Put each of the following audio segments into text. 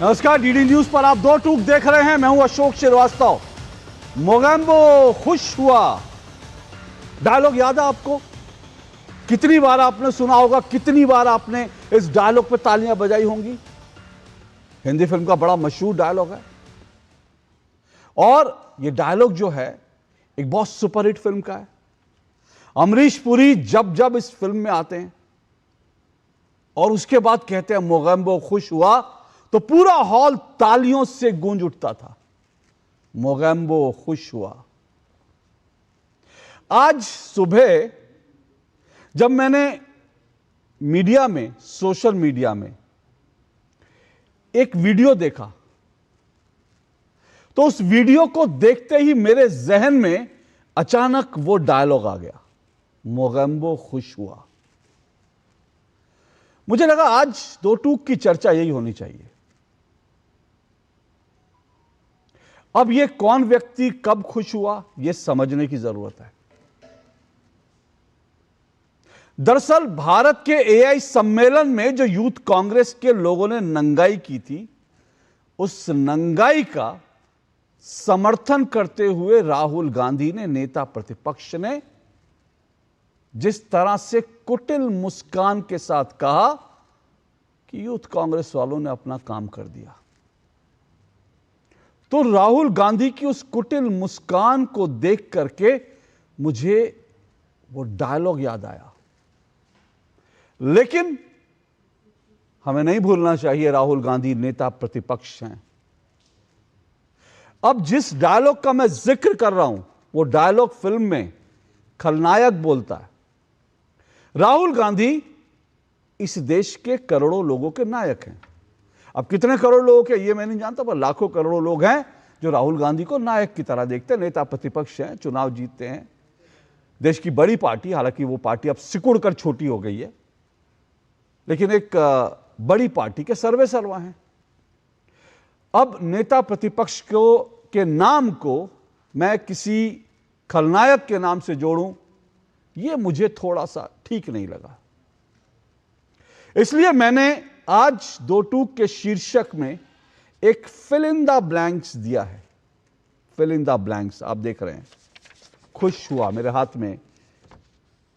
नमस्कार, DD news पर आप दो टूक देख रहे हैं। मैं हूं अशोक श्रीवास्तव। मोगेम्बो खुश हुआ, डायलॉग याद है आपको? कितनी बार आपने सुना होगा, कितनी बार आपने इस डायलॉग पे तालियां बजाई होंगी। हिंदी फिल्म का बड़ा मशहूर डायलॉग है और यह डायलॉग जो है एक बहुत सुपरहिट फिल्म का है। अमरीश पुरी जब जब इस फिल्म में आते हैं और उसके बाद कहते हैं मोगेम्बो खुश हुआ, तो पूरा हॉल तालियों से गूंज उठता था। मोगेम्बो खुश हुआ। आज सुबह जब मैंने मीडिया में, सोशल मीडिया में एक वीडियो देखा, तो उस वीडियो को देखते ही मेरे जहन में अचानक वो डायलॉग आ गया, मोगेम्बो खुश हुआ। मुझे लगा आज दो टूक की चर्चा यही होनी चाहिए। अब यह कौन व्यक्ति कब खुश हुआ, यह समझने की जरूरत है। दरअसल भारत के एआई सम्मेलन में जो यूथ कांग्रेस के लोगों ने नंगाई की थी, उस नंगाई का समर्थन करते हुए राहुल गांधी ने, नेता प्रतिपक्ष ने, जिस तरह से कुटिल मुस्कान के साथ कहा कि यूथ कांग्रेस वालों ने अपना काम कर दिया, तो राहुल गांधी की उस कुटिल मुस्कान को देख करके मुझे वो डायलॉग याद आया। लेकिन हमें नहीं भूलना चाहिए, राहुल गांधी नेता प्रतिपक्ष हैं। अब जिस डायलॉग का मैं जिक्र कर रहा हूं, वो डायलॉग फिल्म में खलनायक बोलता है। राहुल गांधी इस देश के करोड़ों लोगों के नायक हैं। अब कितने करोड़ लोगों के ये मैं नहीं जानता, पर लाखों करोड़ों लोग हैं जो राहुल गांधी को नायक की तरह देखते हैं। नेता प्रतिपक्ष हैं, चुनाव जीतते हैं, देश की बड़ी पार्टी, हालांकि वो पार्टी अब सिकुड़ कर छोटी हो गई है, लेकिन एक बड़ी पार्टी के सर्वे सर्वा हैं। अब नेता प्रतिपक्ष के नाम को मैं किसी खलनायक के नाम से जोड़ूं, यह मुझे थोड़ा सा ठीक नहीं लगा। इसलिए मैंने आज दो टूक के शीर्षक में एक फिल इन द ब्लैंक्स दिया है। फिल इन द ब्लैंक्स आप देख रहे हैं। खुश हुआ, मेरे हाथ में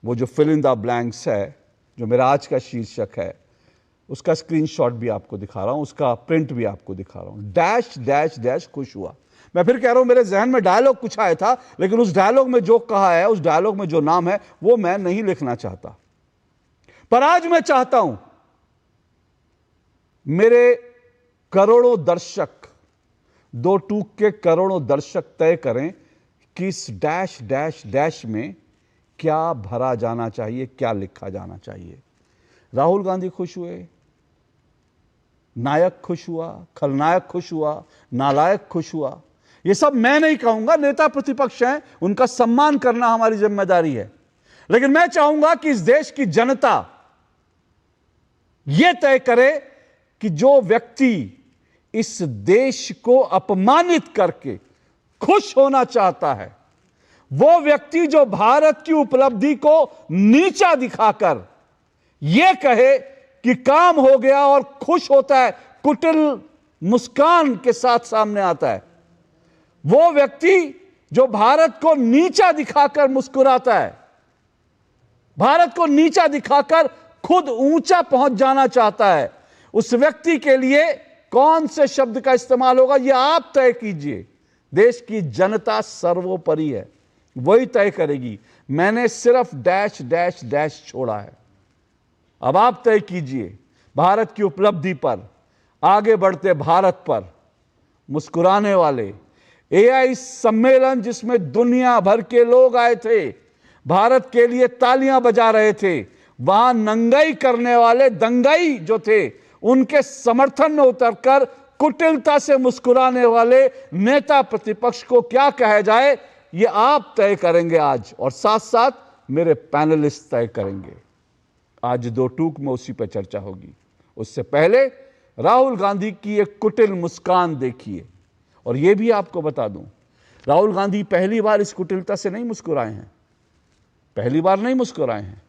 वो जो फिल इन द ब्लैंक्स है, जो मेरा आज का शीर्षक है, उसका स्क्रीनशॉट भी आपको दिखा रहा हूं, उसका प्रिंट भी आपको दिखा रहा हूं। डैश डैश डैश खुश हुआ। मैं फिर कह रहा हूं, मेरे जहन में डायलॉग कुछ आया था, लेकिन उस डायलॉग में जो कहा है, उस डायलॉग में जो नाम है, वो मैं नहीं लिखना चाहता। पर आज मैं चाहता हूं मेरे करोड़ों दर्शक, दो टूक के करोड़ों दर्शक तय करें कि इस डैश डैश डैश में क्या भरा जाना चाहिए, क्या लिखा जाना चाहिए। राहुल गांधी खुश हुए, नायक खुश हुआ, खलनायक खुश हुआ, नालायक खुश हुआ, ये सब मैं नहीं कहूंगा। नेता प्रतिपक्ष हैं, उनका सम्मान करना हमारी जिम्मेदारी है। लेकिन मैं चाहूंगा कि इस देश की जनता यह तय करे कि जो व्यक्ति इस देश को अपमानित करके खुश होना चाहता है, वो व्यक्ति जो भारत की उपलब्धि को नीचा दिखाकर यह कहे कि काम हो गया और खुश होता है, कुटिल मुस्कान के साथ सामने आता है, वो व्यक्ति जो भारत को नीचा दिखाकर मुस्कुराता है, भारत को नीचा दिखाकर खुद ऊंचा पहुंच जाना चाहता है, उस व्यक्ति के लिए कौन से शब्द का इस्तेमाल होगा, यह आप तय कीजिए। देश की जनता सर्वोपरि है, वही तय करेगी। मैंने सिर्फ डैश डैश डैश छोड़ा है। अब आप तय कीजिए। भारत की उपलब्धि पर, आगे बढ़ते भारत पर, मुस्कुराने वाले एआई सम्मेलन जिसमें दुनिया भर के लोग आए थे, भारत के लिए तालियां बजा रहे थे, वहां नंगाई करने वाले दंगाई जो थे, उनके समर्थन में उतरकर कुटिलता से मुस्कुराने वाले नेता प्रतिपक्ष को क्या कहा जाए, ये आप तय करेंगे आज, और साथ साथ मेरे पैनलिस्ट तय करेंगे। आज दो टूक में उसी पर चर्चा होगी। उससे पहले राहुल गांधी की एक कुटिल मुस्कान देखिए। और यह भी आपको बता दूं, राहुल गांधी पहली बार इस कुटिलता से नहीं मुस्कुराए हैं, पहली बार नहीं मुस्कुराए हैं।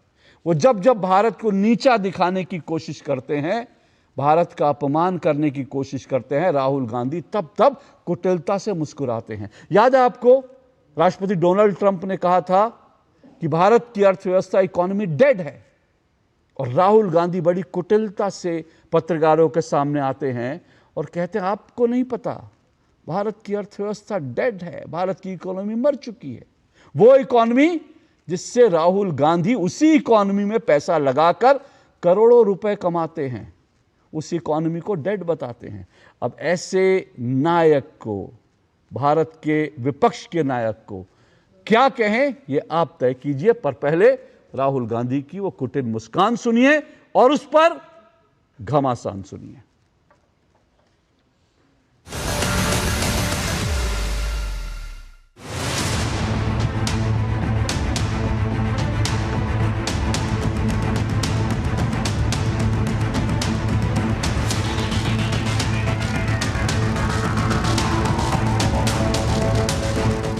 वो जब जब भारत को नीचा दिखाने की कोशिश करते हैं, भारत का अपमान करने की कोशिश करते हैं, राहुल गांधी तब तब कुटिलता से मुस्कुराते हैं। याद है आपको, राष्ट्रपति डोनाल्ड ट्रंप ने कहा था कि भारत की अर्थव्यवस्था, इकोनॉमी डेड है, और राहुल गांधी बड़ी कुटिलता से पत्रकारों के सामने आते हैं और कहते हैं आपको नहीं पता, भारत की अर्थव्यवस्था डेड है, भारत की इकोनॉमी मर चुकी है। वो इकोनॉमी जिससे राहुल गांधी उसी इकोनॉमी में पैसा लगाकर करोड़ों रुपए कमाते हैं, उस इकोनॉमी को डेड बताते हैं। अब ऐसे नायक को, भारत के विपक्ष के नायक को क्या कहें ये आप तय कीजिए, पर पहले राहुल गांधी की वो कुटिल मुस्कान सुनिए और उस पर घमासान सुनिए।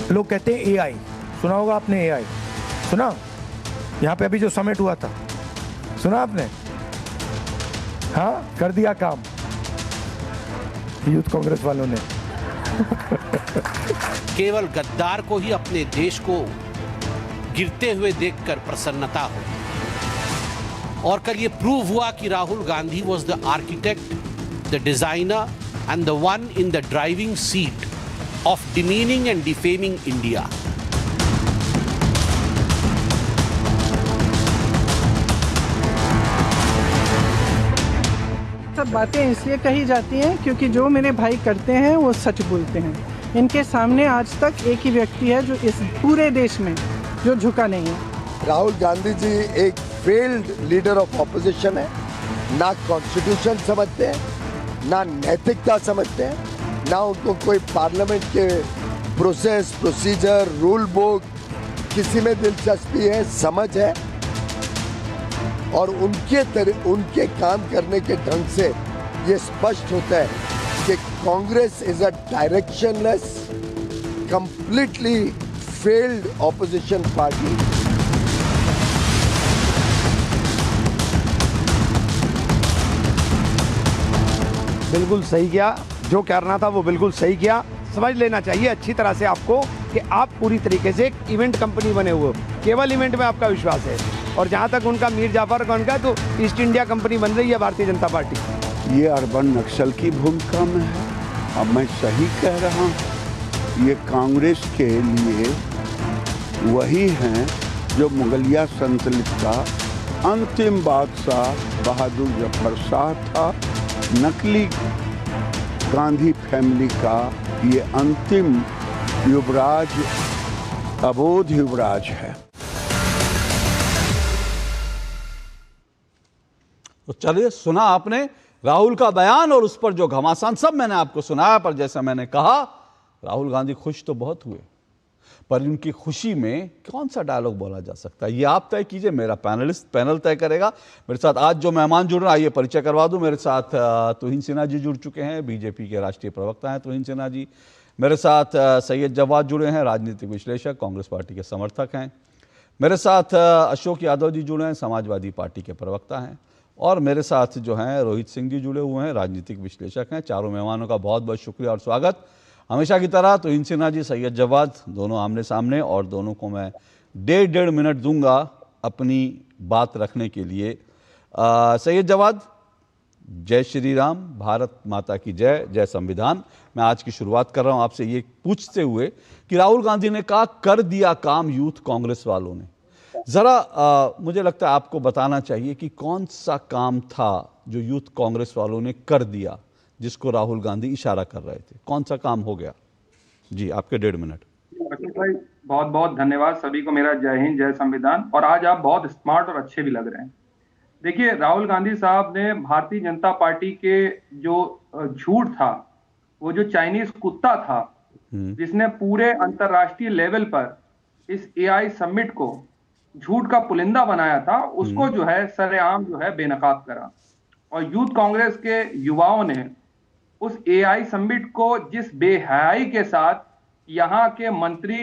लोग कहते हैं एआई, सुना होगा आपने, एआई सुना? यहाँ पे अभी जो समिट हुआ था, सुना आपने? हाँ, कर दिया काम यूथ कांग्रेस वालों ने। केवल गद्दार को ही अपने देश को गिरते हुए देखकर प्रसन्नता हो। और कल ये प्रूव हुआ कि Rahul Gandhi was the architect, the designer and the one in the driving seat of demeaning and defaming India. सब बातें इसलिए कही जाती हैं क्योंकि जो मेरे भाई करते हैं वो सच बोलते हैं। इनके सामने आज तक एक ही व्यक्ति है जो इस पूरे देश में जो झुका नहीं है। राहुल गांधी जी एक फेल्ड लीडर ऑफ ऑपोजिशन है, ना कॉन्स्टिट्यूशन समझते हैं, ना नैतिकता समझते हैं, ना उनको कोई पार्लियामेंट के प्रोसेस, प्रोसीजर, रूल बुक किसी में दिलचस्पी है, समझ है। और उनके काम करने के ढंग से ये स्पष्ट होता है कि Congress is a directionless, completely failed opposition party. बिल्कुल सही किया, जो करना था वो बिल्कुल सही किया। समझ लेना चाहिए अच्छी तरह से आपको कि आप पूरी तरीके से एक इवेंट कंपनी बने हुए हो, केवल इवेंट में आपका विश्वास है। और जहाँ तक उनका मीर जाफर का उनका, तो ईस्ट इंडिया कंपनी बन रही है भारतीय जनता पार्टी। ये अर्बन नक्सल की भूमिका में है। अब मैं सही कह रहा हूँ, ये कांग्रेस के लिए वही हैं जो मुगलिया सल्तनत का अंतिम बादशाह बहादुर जफर शाह था। नकली गांधी फैमिली का ये अंतिम युवराज अबोध युवराज है। तो चलिए, सुना आपने राहुल का बयान और उस पर जो घमासान, सब मैंने आपको सुनाया। पर जैसा मैंने कहा, राहुल गांधी खुश तो बहुत हुए, पर इनकी खुशी में कौन सा डायलॉग बोला जा सकता है ये आप तय कीजिए। मेरा पैनल तय करेगा। मेरे साथ आज जो मेहमान जुड़ रहे हैं, आइए परिचय करवा दूं। मेरे साथ तुहिन सिन्हा जी जुड़ चुके हैं, बीजेपी के राष्ट्रीय प्रवक्ता हैं तुहिन सिन्हा जी। मेरे साथ सैयद जवाद जुड़े हैं, राजनीतिक विश्लेषक, कांग्रेस पार्टी के समर्थक हैं। मेरे साथ अशोक यादव जी जुड़े हैं, समाजवादी पार्टी के प्रवक्ता हैं। और मेरे साथ जो हैं रोहित सिंह जी जुड़े हुए हैं, राजनीतिक विश्लेषक हैं। चारों मेहमानों का बहुत बहुत शुक्रिया और स्वागत। हमेशा की तरह तुहिन सिन्हा जी, सैयद जवाद, दोनों आमने सामने, और दोनों को मैं 1.5 मिनट दूंगा अपनी बात रखने के लिए। सैयद जवाद, जय श्री राम, भारत माता की जय, जय संविधान। मैं आज की शुरुआत कर रहा हूं आपसे ये पूछते हुए कि राहुल गांधी ने कहा कर दिया काम यूथ कांग्रेस वालों ने। जरा मुझे लगता है आपको बताना चाहिए कि कौन सा काम था जो यूथ कांग्रेस वालों ने कर दिया, जिसको राहुल गांधी इशारा कर रहे थे। कौन सा काम हो गया? जी, आपके 1.5 मिनट। अशोक भाई, बहुत बहुत धन्यवाद। सभी को मेरा जय हिंद, जय संविधान। और आज आप बहुत स्मार्ट और अच्छे भी लग रहे हैं। देखिए, राहुल गांधी साहब ने भारतीय जनता पार्टी के जो झूठ था, वो जो चाइनीज कुत्ता था जिसने पूरे अंतरराष्ट्रीय लेवल पर इस एआई समिट को झूठ का पुलिंदा बनाया था, उसको जो है सरेआम जो है बेनकाब करा। और यूथ कांग्रेस के युवाओं ने उस एआई समिट को जिस बेहयाई के साथ यहाँ के मंत्री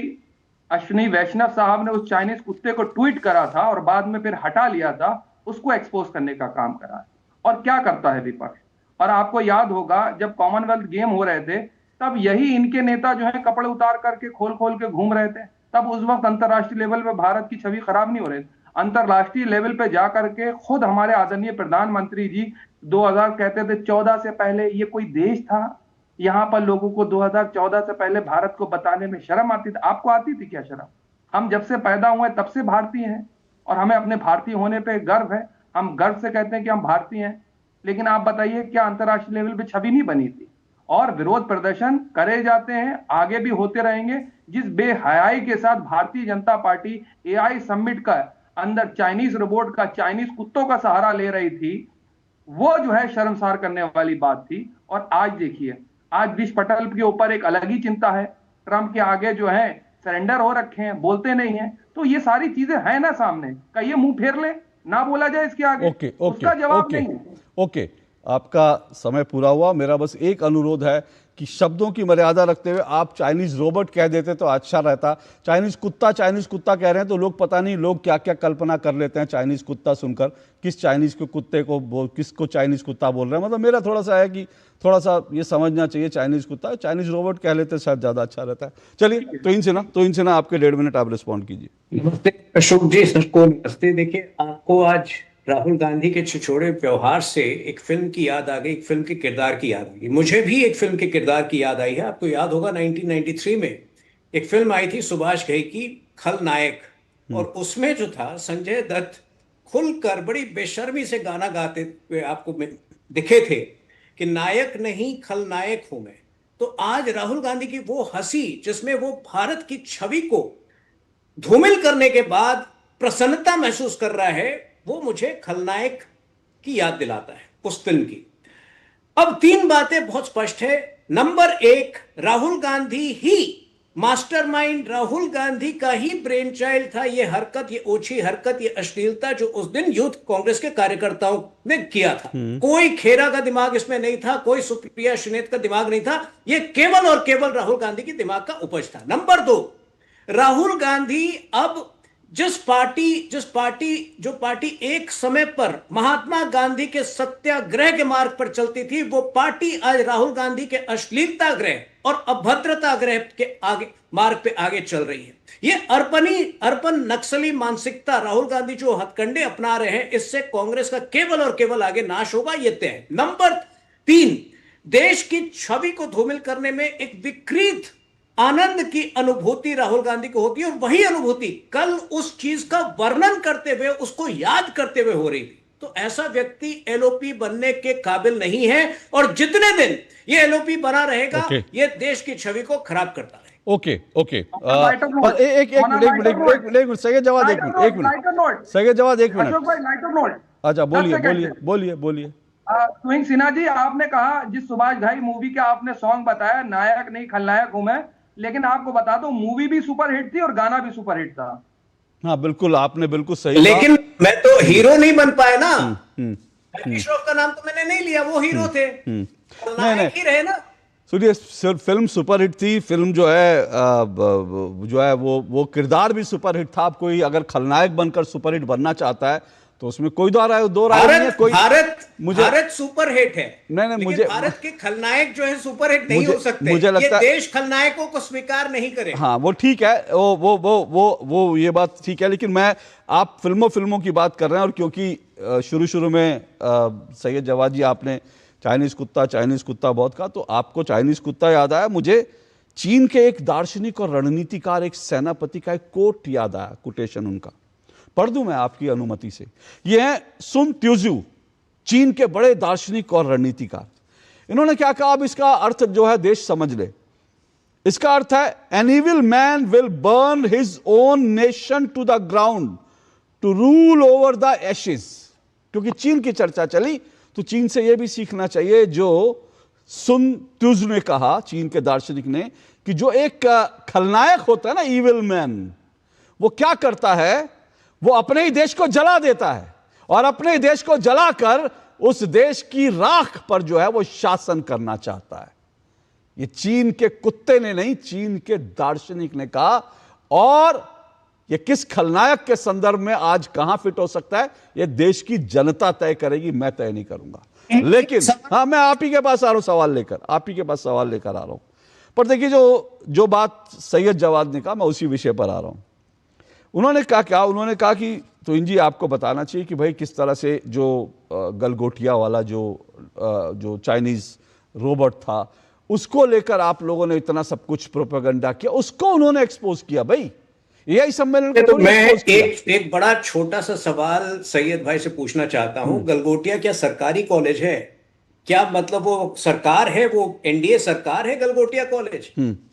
अश्विनी वैष्णव साहब ने उस चाइनीज कुत्ते को ट्वीट करा था और बाद में फिर हटा लिया था, उसको एक्सपोज करने का काम करा है। और क्या करता है विपक्ष? और आपको याद होगा जब कॉमनवेल्थ गेम हो रहे थे तब यही इनके नेता जो है कपड़े उतार करके खोल खोल के घूम रहे थे। तब उस वक्त अंतरराष्ट्रीय लेवल पे भारत की छवि खराब नहीं हो रही थी। अंतरराष्ट्रीय लेवल पे जा करके खुद हमारे आदरणीय प्रधानमंत्री जी 2000 कहते थे 14 से पहले ये कोई देश था। यहाँ पर लोगों को 2014 से पहले भारत को बताने में शर्म आती थी। आपको आती थी क्या शर्म? हम जब से पैदा हुए तब से भारतीय हैं और हमें अपने भारतीय होने पे गर्व है। हम गर्व से कहते हैं कि हम भारतीय हैं। लेकिन आप बताइए क्या अंतरराष्ट्रीय लेवल पे छवि नहीं बनी थी? और विरोध प्रदर्शन करे जाते हैं, आगे भी होते रहेंगे। जिस बेहयाई के साथ Bharatiya Janata party AI summit का अंदर चाइनीज रोबोट का, चाइनीज कुत्तों का सहारा ले रही थी, वो जो है शर्मसार करने वाली बात थी। और आज देखिए, आज विश पटेल के ऊपर एक अलग ही चिंता है। ट्रंप के आगे जो है सरेंडर हो रखे हैं, बोलते नहीं हैं। तो ये सारी चीजें हैं ना सामने, का ये मुंह फेर ले, ना बोला जाए इसके आगे। उसका जवाब नहीं है। ओके, आपका समय पूरा हुआ। मेरा बस एक अनुरोध है कि शब्दों की मर्यादा रखते हुए आप चाइनीज रोबोट कह देते तो अच्छा रहता। चाइनीज कुत्ता कह रहे हैं तो लोग पता नहीं लोग क्या क्या कल्पना कर लेते हैं चाइनीज कुत्ता सुनकर। किस चाइनीज के कुत्ते को किसको चाइनीज कुत्ता बोल रहे हैं? मतलब मेरा थोड़ा सा है कि थोड़ा सा ये समझना चाहिए, चाइनीज कुत्ता, चाइनीज रोबोट कह लेते शायद ज्यादा अच्छा रहता है। चलिए, तो इनसे ना आपके 1.5 मिनट आप रिस्पॉन्ड कीजिए। नमस्ते अशोक जी, सबको नमस्ते। देखिए, आपको आज राहुल गांधी के छिछोरे व्यवहार से एक फिल्म की याद आ गई, एक फिल्म के किरदार की याद आ गई। मुझे भी एक फिल्म के किरदार की याद आई है। आपको याद होगा 1993 में एक फिल्म आई थी सुभाष घई की, खलनायक। और उसमें जो था संजय दत्त खुलकर बड़ी बेशर्मी से गाना गाते हुए आपको दिखे थे कि नायक नहीं खलनायक हूं मैं। तो आज राहुल गांधी की वो हंसी जिसमें वो भारत की छवि को धूमिल करने के बाद प्रसन्नता महसूस कर रहा है, वो मुझे खलनायक की याद दिलाता है, उस फिल्म की। अब 3 बातें बहुत स्पष्ट है। नंबर 1, राहुल गांधी ही मास्टरमाइंड, राहुल गांधी का ही ब्रेन चाइल्ड था ये हरकत, ये ओछी हरकत, ये अश्लीलता जो उस दिन यूथ कांग्रेस के कार्यकर्ताओं ने किया था। कोई खेरा का दिमाग इसमें नहीं था, कोई सुप्रिया श्रीनेत का दिमाग नहीं था। ये केवल और केवल राहुल गांधी के दिमाग का उपज था। नंबर 2, राहुल गांधी अब जो पार्टी एक समय पर महात्मा गांधी के सत्याग्रह के मार्ग पर चलती थी, वो पार्टी आज राहुल गांधी के अश्लीलताग्रह और अभद्रताग्रह के आगे मार्ग पे आगे चल रही है। ये अर्पण नक्सली मानसिकता राहुल गांधी जो हथकंडे अपना रहे हैं, इससे कांग्रेस का केवल और केवल आगे नाश होगा, ये तय है। नंबर 3, देश की छवि को धूमिल करने में एक विकृत आनंद की अनुभूति राहुल गांधी को होती है, और वही अनुभूति कल उस चीज का वर्णन करते हुए, उसको याद करते हुए हो रही थी। तो ऐसा व्यक्ति एलओपी बनने के काबिल नहीं है, और जितने दिन ये एलओपी बना रहेगा, ये देश की छवि को खराब करता है। ओके, एक सही जवाब, एक मिनट सही जवाब, एक मिनट। अच्छा, बोलिए। तुहिन सिन्हा जी, आपने कहा जिस सुभाष घई मूवी का आपने सॉन्ग बताया, नायक नहीं खलनायक हूं मैं, लेकिन आपको बता दो मूवी भी सुपरहिट थी और गाना भी सुपरहिट था। हाँ बिल्कुल, आपने बिल्कुल सही। लेकिन मैं तो हीरो नहीं बन पाया ना। श्रॉफ का नाम तो मैंने नहीं लिया, वो हीरो थे, खलनायक ही रहे ना। सुनिए, फिल्म सुपरहिट थी। फिल्म जो है वो किरदार भी सुपरहिट था। आप कोई अगर खलनायक बनकर सुपरहिट बनना चाहता है तो उसमें कोई दो राय नहीं है। कोई भारत सुपरहिट है। नहीं, मुझे भारत के खलनायक जो है सुपरहिट नहीं हो सकते। मुझे लगता है देश खलनायकों को स्वीकार नहीं करे। हाँ, वो ठीक है, वो ये बात ठीक है। लेकिन आप फिल्मों की बात कर रहे हैं, और क्योंकि शुरू में सैयद जवाद जी आपने चाइनीज कुत्ता बहुत कहा, तो आपको चाइनीज कुत्ता याद आया। मुझे चीन के एक दार्शनिक और रणनीतिकार, एक सेनापति का एक कोट याद आया, कोटेशन उनका पढ़ दूं मैं आपकी अनुमति से। ये है सुन त्जुजू, चीन के बड़े दार्शनिक और रणनीतिकार। इन्होंने क्या कहा, अब इसका अर्थ जो है देश समझ ले। इसका अर्थ है, an evil man will burn his own nation to the ground to rule over the ashes. क्योंकि चीन की चर्चा चली तो चीन से यह भी सीखना चाहिए जो सुन त्जुजू ने कहा, चीन के दार्शनिक ने, कि जो एक खलनायक होता है ना, इविल मैन, वो क्या करता है, वो अपने ही देश को जला देता है, और अपने ही देश को जलाकर उस देश की राख पर जो है वो शासन करना चाहता है। ये चीन के कुत्ते ने नहीं, चीन के दार्शनिक ने कहा। और ये किस खलनायक के संदर्भ में आज कहां फिट हो सकता है, ये देश की जनता तय करेगी, मैं तय नहीं करूंगा। लेकिन हाँ, मैं आप ही के पास आ रहा हूं सवाल लेकर, आप ही के पास सवाल लेकर आ रहा हूं। पर देखिए जो बात सैयद जवाद ने कहा, मैं उसी विषय पर आ रहा हूं। उन्होंने कहा उन्होंने कहा कि तो जी आपको बताना चाहिए कि भाई किस तरह से जो गलगोटिया वाला जो चाइनीज रोबोट था उसको लेकर आप लोगों ने इतना सब कुछ प्रोपेगेंडा किया, उसको उन्होंने एक्सपोज किया। भाई यही सम्मेलन को तो मैं एक बड़ा छोटा सा सवाल सैयद भाई से पूछना चाहता हूं। गलगोटिया क्या सरकारी कॉलेज है? क्या मतलब वो सरकार है, वो एनडीए सरकार है गलगोटिया कॉलेज?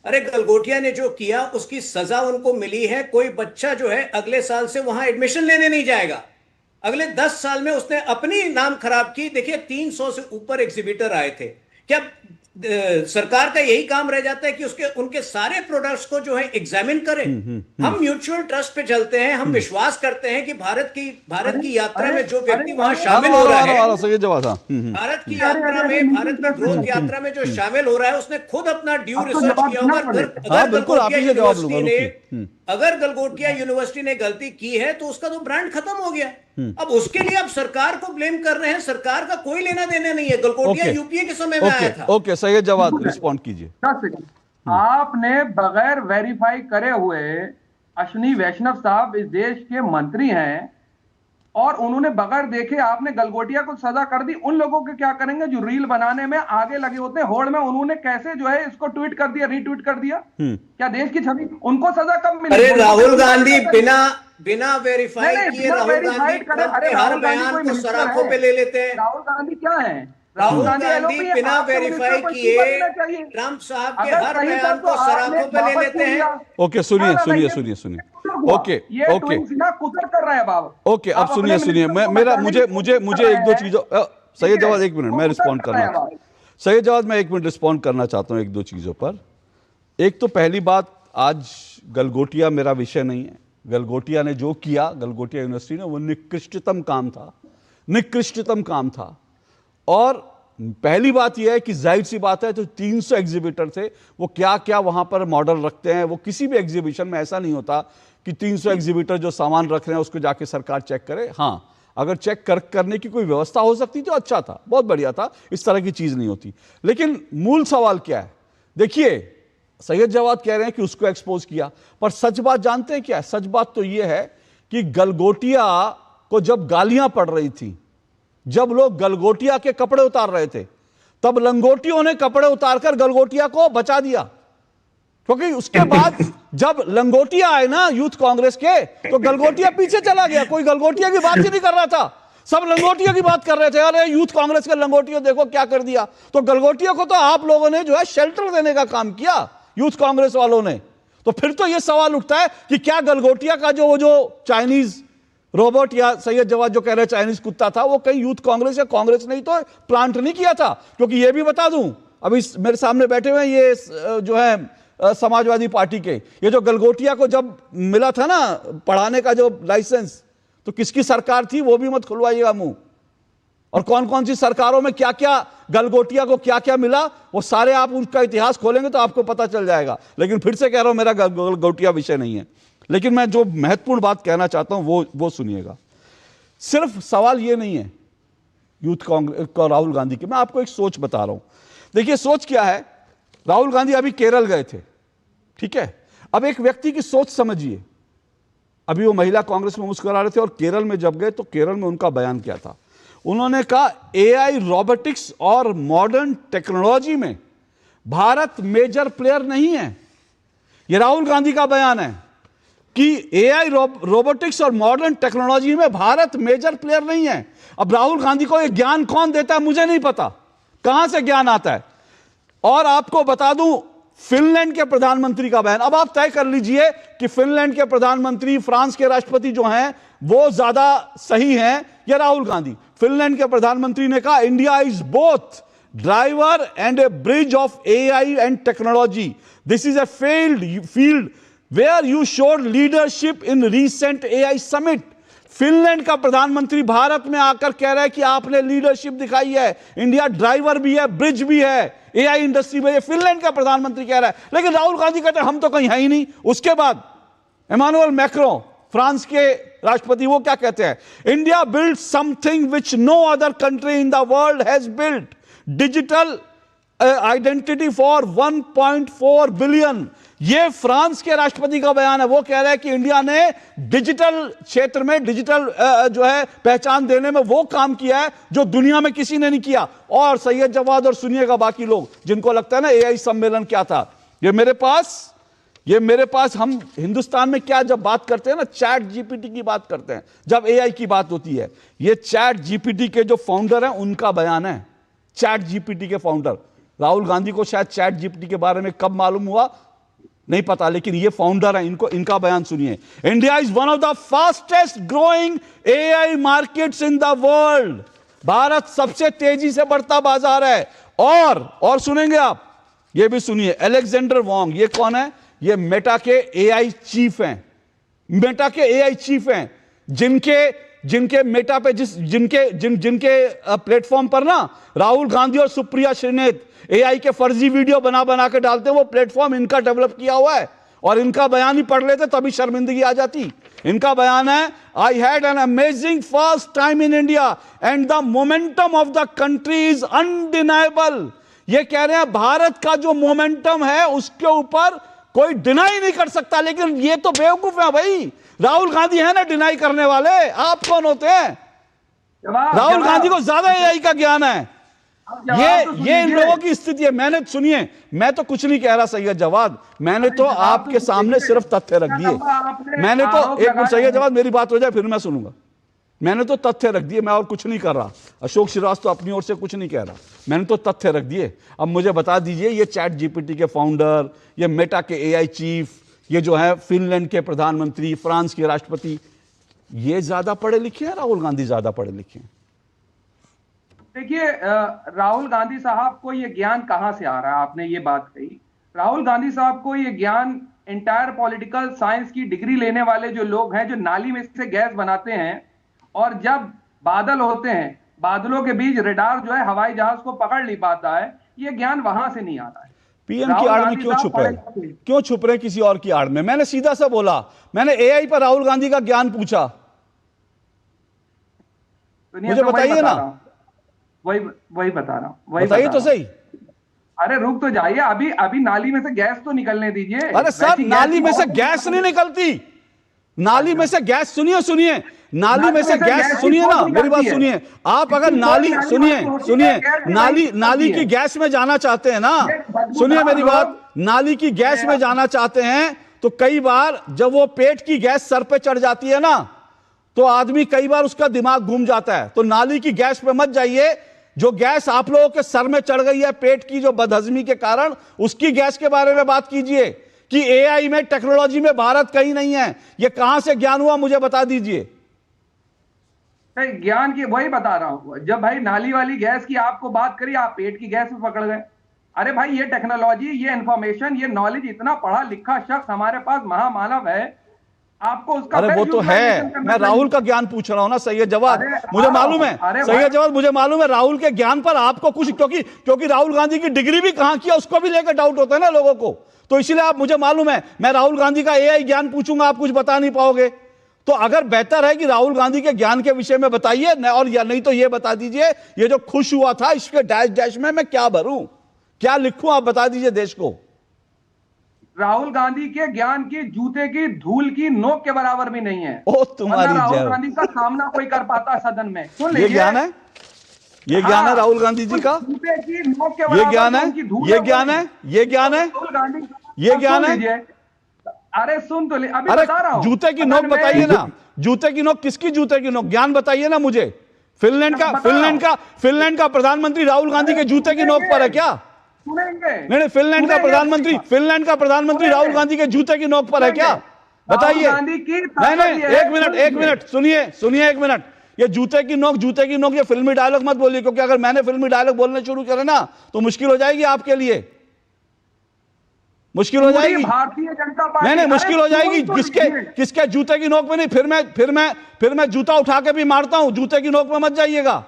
अरे गलगोटिया ने जो किया उसकी सजा उनको मिली है। कोई बच्चा जो है अगले साल से वहां एडमिशन लेने नहीं जाएगा। अगले 10 साल में उसने अपनी नाम खराब की। देखिए 300 से ऊपर एग्जीबिटर आए थे। क्या सरकार का यही काम रह जाता है कि उनके सारे प्रोडक्ट्स को जो है एग्जामिन करें? हम म्यूचुअल ट्रस्ट पे चलते हैं, हम विश्वास करते हैं कि भारत की यात्रा में जो व्यक्ति वहां शामिल हो रहा है, भारत की यात्रा में, भारत की ग्रोथ यात्रा में जो शामिल हो रहा है, उसने खुद अपना ड्यू रिसर्च किया होगा। अगर गलगोटिया यूनिवर्सिटी ने गलती की है तो उसका तो ब्रांड खत्म हो गया। अब उसके लिए आप सरकार को ब्लेम कर रहे हैं। सरकार का कोई लेना देना नहीं है। गलगोटिया यूपीए के समय में आया था। ओके, सैयद जवाद रिस्पॉन्ड कीजिए। 10 सेकंड। आपने बगैर वेरीफाई करे हुए, अश्विनी वैष्णव साहब इस देश के मंत्री हैं और उन्होंने बगैर देखे आपने गलगोटिया को सजा कर दी। उन लोगों के क्या करेंगे जो रील बनाने में आगे लगे होते हैं होड़ में? उन्होंने कैसे जो है इसको ट्वीट कर दिया, रीट्वीट कर दिया? क्या देश की छवि? उनको सजा कब मिलेगी? अरे राहुल गांधी बिना वेरीफाई किए राहुल गांधी हर बयान को सराखों पे ले लेते हैं। राहुल गांधी क्या है? राहुल गांधी बिना वेरीफाई किए ट्रंप साहब के हर बयान को सराखों पे ले लेते हैं। ओके, सुनिए। ओके, कर रहा है बाबा। ओके, अब सुनिए मुझे एक दो चीजों, सैयद जवाद एक मिनट, मैं रिस्पॉन्ड करना, सैयद जवाद मैं 1 मिनट रिस्पॉन्ड करना चाहता हूं एक दो चीजों पर। एक तो पहली बात, आज गलगोटिया मेरा विषय नहीं है। गलगोटिया ने जो किया, गलगोटिया यूनिवर्सिटी ने, वो निकृष्टतम काम था। और पहली बात यह है कि जाहिर सी बात है, तो 300 एग्जीबिटर थे, वो क्या क्या वहां पर मॉडल रखते हैं। वो किसी भी एग्जीबिशन में ऐसा नहीं होता कि 300 एग्जीबिटर जो सामान रख रहे हैं उसको जाके सरकार चेक करे। हाँ, अगर चेक करने की कोई व्यवस्था हो सकती तो अच्छा था, बहुत बढ़िया था, इस तरह की चीज नहीं होती। लेकिन मूल सवाल क्या है? देखिए, सैयद जवाद कह रहे हैं कि उसको एक्सपोज किया, पर सच बात जानते हैं क्या है? सच बात तो यह है कि गलगोटिया को जब गालियां पड़ रही थी, जब लोग गलगोटिया के कपड़े उतार रहे थे, तब लंगोटियों ने कपड़े उतारकर गलगोटिया को बचा दिया। क्योंकि उसके बाद जब लंगोटिया आए ना यूथ कांग्रेस के, तो गलगोटिया पीछे चला गया। कोई गलगोटिया की बात ही नहीं कर रहा था, सब लंगोटिया की बात कर रहे थे। अरे यूथ कांग्रेस के लंगोटियों देखो क्या कर दिया। तो गलगोटिया को तो आप लोगों ने जो है शेल्टर देने का काम किया, यूथ कांग्रेस वालों ने। तो फिर तो यह सवाल उठता है कि क्या गलगोटिया का जो चाइनीज रोबोट, या सैयद जवाद जो कह रहे चाइनीज कुत्ता था, वो कहीं यूथ कांग्रेस या कांग्रेस ने ही तो प्लांट नहीं किया था? क्योंकि ये भी बता दूं, अभी मेरे सामने बैठे हुए ये जो है समाजवादी पार्टी के, ये जो गलगोटिया को जब मिला था ना पढ़ाने का जो लाइसेंस, तो किसकी सरकार थी वो भी मत खुलवाइएगा मुंह। और कौन कौन सी सरकारों में क्या क्या गलगोटिया को क्या क्या मिला, वो सारे आप उनका इतिहास खोलेंगे तो आपको पता चल जाएगा। लेकिन फिर से कह रहा हूं, मेरा गलगोटिया विषय नहीं है। लेकिन मैं जो महत्वपूर्ण बात कहना चाहता हूं वो सुनिएगा। सिर्फ सवाल ये नहीं है यूथ कांग्रेस का, राहुल गांधी की, मैं आपको एक सोच बता रहा हूं। देखिए सोच क्या है, राहुल गांधी अभी केरल गए थे, ठीक है? अब एक व्यक्ति की सोच समझिए। अभी वो महिला कांग्रेस में मुस्कुरा रहे थे, और केरल में जब गए तो केरल में उनका बयान क्या था? उन्होंने कहा एआई, रोबोटिक्स और मॉडर्न टेक्नोलॉजी में भारत मेजर प्लेयर नहीं है। यह राहुल गांधी का बयान है कि एआई, रोबोटिक्स और मॉडर्न टेक्नोलॉजी में भारत मेजर प्लेयर नहीं है। अब राहुल गांधी को यह ज्ञान कौन देता है मुझे नहीं पता, कहां से ज्ञान आता है। और आपको बता दूं, फिनलैंड के प्रधानमंत्री का बयान, अब आप तय कर लीजिए कि फिनलैंड के प्रधानमंत्री, फ्रांस के राष्ट्रपति जो हैं वो ज्यादा सही हैं या राहुल गांधी? फिनलैंड के प्रधानमंत्री ने कहा India is both driver and A bridge of AI and technology. This is a field where you showed leadership in recent AI summit। Finland का प्रधानमंत्री भारत में आकर कह रहा है कि आपने लीडरशिप दिखाई है, इंडिया ड्राइवर भी है, ब्रिज भी है एआई इंडस्ट्री में। ये फिनलैंड का प्रधानमंत्री कह रहा है। लेकिन राहुल गांधी कहते हैं हम तो कहीं है ही नहीं। उसके बाद इमानुएल मैक्रों, फ्रांस के राष्ट्रपति, वो क्या कहते हैं? India build something which no other country in the world has built, digital identity for 1.4 billion. ये फ्रांस के राष्ट्रपति का बयान है। वो कह रहा है कि इंडिया ने डिजिटल क्षेत्र में डिजिटल जो है पहचान देने में वो काम किया है जो दुनिया में किसी ने नहीं किया। और सैयद जवाद और सुनिएगा बाकी लोग जिनको लगता है ना एआई सम्मेलन क्या था, ये मेरे पास हम हिंदुस्तान में क्या जब बात करते हैं ना, चैट जीपीटी की बात करते हैं, जब एआई की बात होती है, ये चैट जीपीटी के जो फाउंडर हैं उनका बयान है। चैट जीपीटी के फाउंडर राहुल गांधी को शायद चैट जीपीटी के बारे में कब मालूम हुआ नहीं पता, लेकिन ये फाउंडर है, इनका बयान सुनिए। India is one of the fastest growing AI markets in the world. Bharat सबसे तेजी से बढ़ता बाजार है। और सुनेंगे आप, ये भी सुनिए, अलेक्जेंडर वोंग, ये कौन है? ये मेटा के एआई चीफ हैं। मेटा के एआई चीफ हैं जिनके मेटा पे जिनके प्लेटफॉर्म पर ना राहुल गांधी और सुप्रिया श्रीनेत एआई के फर्जी वीडियो बना के डालते हैं, वो प्लेटफॉर्म इनका डेवलप किया हुआ है। और इनका बयान ही पढ़ लेते तभी शर्मिंदगी आ जाती। इनका बयान है, I had an amazing first time in India and the momentum of the country is undeniable. ये कह रहे हैं भारत का जो मोमेंटम है उसके ऊपर कोई डिनाई नहीं कर सकता। लेकिन ये तो बेवकूफ है भाई, राहुल गांधी है ना डिनाई करने वाले, आप कौन होते हैं? राहुल गांधी को ज्यादा एआई का ज्ञान है। ये इन लोगों की स्थिति है। मैंने सुनिए, मैं तो कुछ नहीं कह रहा सैयद जवाद, मैंने तो आपके सामने सिर्फ तथ्य रख दिए। मैंने तो एक मिनट सैयद जवाद, मेरी बात हो जाए फिर मैं सुनूंगा। मैंने तो तथ्य रख दिए, मैं और कुछ नहीं कर रहा। अशोक श्रीवास्तव अपनी ओर से कुछ नहीं कह रहा, मैंने तो तथ्य रख दिए। अब मुझे बता दीजिए, ये चैट जीपीटी के फाउंडर, ये मेटा के एआई चीफ, ये जो है फिनलैंड के प्रधानमंत्री, फ्रांस के राष्ट्रपति, ये ज्यादा पढ़े लिखे हैं, राहुल गांधी ज्यादा पढ़े लिखे हैं? देखिए, राहुल गांधी साहब को ये ज्ञान कहां से आ रहा है? आपने ये बात कही, राहुल गांधी साहब को ये ज्ञान एंटायर पॉलिटिकल साइंस की डिग्री लेने वाले जो लोग हैं, जो नाली में से गैस बनाते हैं और जब बादल होते हैं, बादलों के बीच रडार जो है हवाई जहाज को पकड़ नहीं पाता है, ये ज्ञान वहां से नहीं आ रहा है। पीएम की आड़ में क्यों छुप रहे किसी और की आड़ में? मैंने सीधा सा बोला, मैंने एआई पर राहुल गांधी का ज्ञान पूछा, मुझे बताइए ना। वही बता रहा हूं, बताइए तो सही। अरे रुक तो जाइए, अभी नाली में से गैस तो निकलने दीजिए। अरे सर, नाली में से गैस नहीं निकलती, नाली में से गैस, सुनिए नाली में से गैस, सुनिए ना मेरी बात सुनिए। आप अगर नाली सुनिए नाली की गैस में जाना चाहते हैं ना, सुनिए मेरी बात, नाली की गैस में जाना चाहते हैं तो कई बार जब वो पेट की गैस सर पे चढ़ जाती है ना, तो आदमी कई बार उसका दिमाग घूम जाता है। तो नाली की गैस पे मत जाइए। जो गैस आप लोगों के सर में चढ़ गई है पेट की जो बदहजमी के कारण, उसकी गैस के बारे में बात कीजिए कि एआई में, टेक्नोलॉजी में भारत कहीं नहीं है। ये कहां से ज्ञान हुआ मुझे बता दीजिए। ज्ञान की वही बता रहा हूं, जब भाई नाली वाली गैस की आपको बात करी, आप पेट की गैस में पकड़ गए। अरे भाई, ये टेक्नोलॉजी, ये इंफॉर्मेशन, ये नॉलेज, इतना पढ़ा लिखा शख्स हमारे पास, महामानव है, आपको उसका, अरे वो तो है, मैं राहुल का ज्ञान पूछ रहा हूं ना सैयद जवाद, मुझे मालूम है सैयद जवाद, मुझे मालूम है राहुल के ज्ञान पर आपको कुछ, क्योंकि राहुल गांधी की डिग्री भी कहां किया उसको भी लेकर डाउट होता है ना लोगों को, तो इसलिए आप, मुझे मालूम है, मैं राहुल गांधी का एआई ज्ञान पूछूंगा, आप कुछ बता नहीं पाओगे। तो अगर बेहतर है कि राहुल गांधी के ज्ञान के विषय में बताइए, और या नहीं तो ये बता दीजिए, ये जो खुश हुआ था इसके डैश डैश में मैं क्या भरूं, क्या लिखूं, आप बता दीजिए देश को। राहुल गांधी के ज्ञान की जूते की धूल की नोक के बराबर भी नहीं है। ओ तुम्हारी राहुल गांधी का सामना कोई कर पाता सदन में? सुन लीजिए, ये ज्ञान है, ये ज्ञान है राहुल गांधी जी का, जूते की नोक के ये ज्ञान है, ये ज्ञान है, ये ज्ञान है, ये ज्ञान है। अरे सुन तो ले, अभी बता रहा हूं। जूते की नोक बताइए ना, जूते की नोक, किसकी जूते की नोक, ज्ञान बताइए ना मुझे। फिनलैंड का प्रधानमंत्री राहुल गांधी के जूते की नोक पर है क्या? नहीं, फिनलैंड का प्रधानमंत्री राहुल गांधी के जूते की नोक पर है क्या? बताइए। नहीं, एक मिनट सुनिए एक मिनट। ये जूते की नोक ये फिल्मी डायलॉग मत बोलिए, क्योंकि अगर मैंने फिल्मी डायलॉग बोलने शुरू करे ना तो मुश्किल हो जाएगी आपके लिए, मुश्किल हो जाएगी। भारतीय जनता पार्टी, नहीं, मुश्किल हो जाएगी। किसके जूते की नोक पे नहीं, फिर मैं जूता उठा के भी मारता हूं, जूते की नोक पे मत जाइएगा।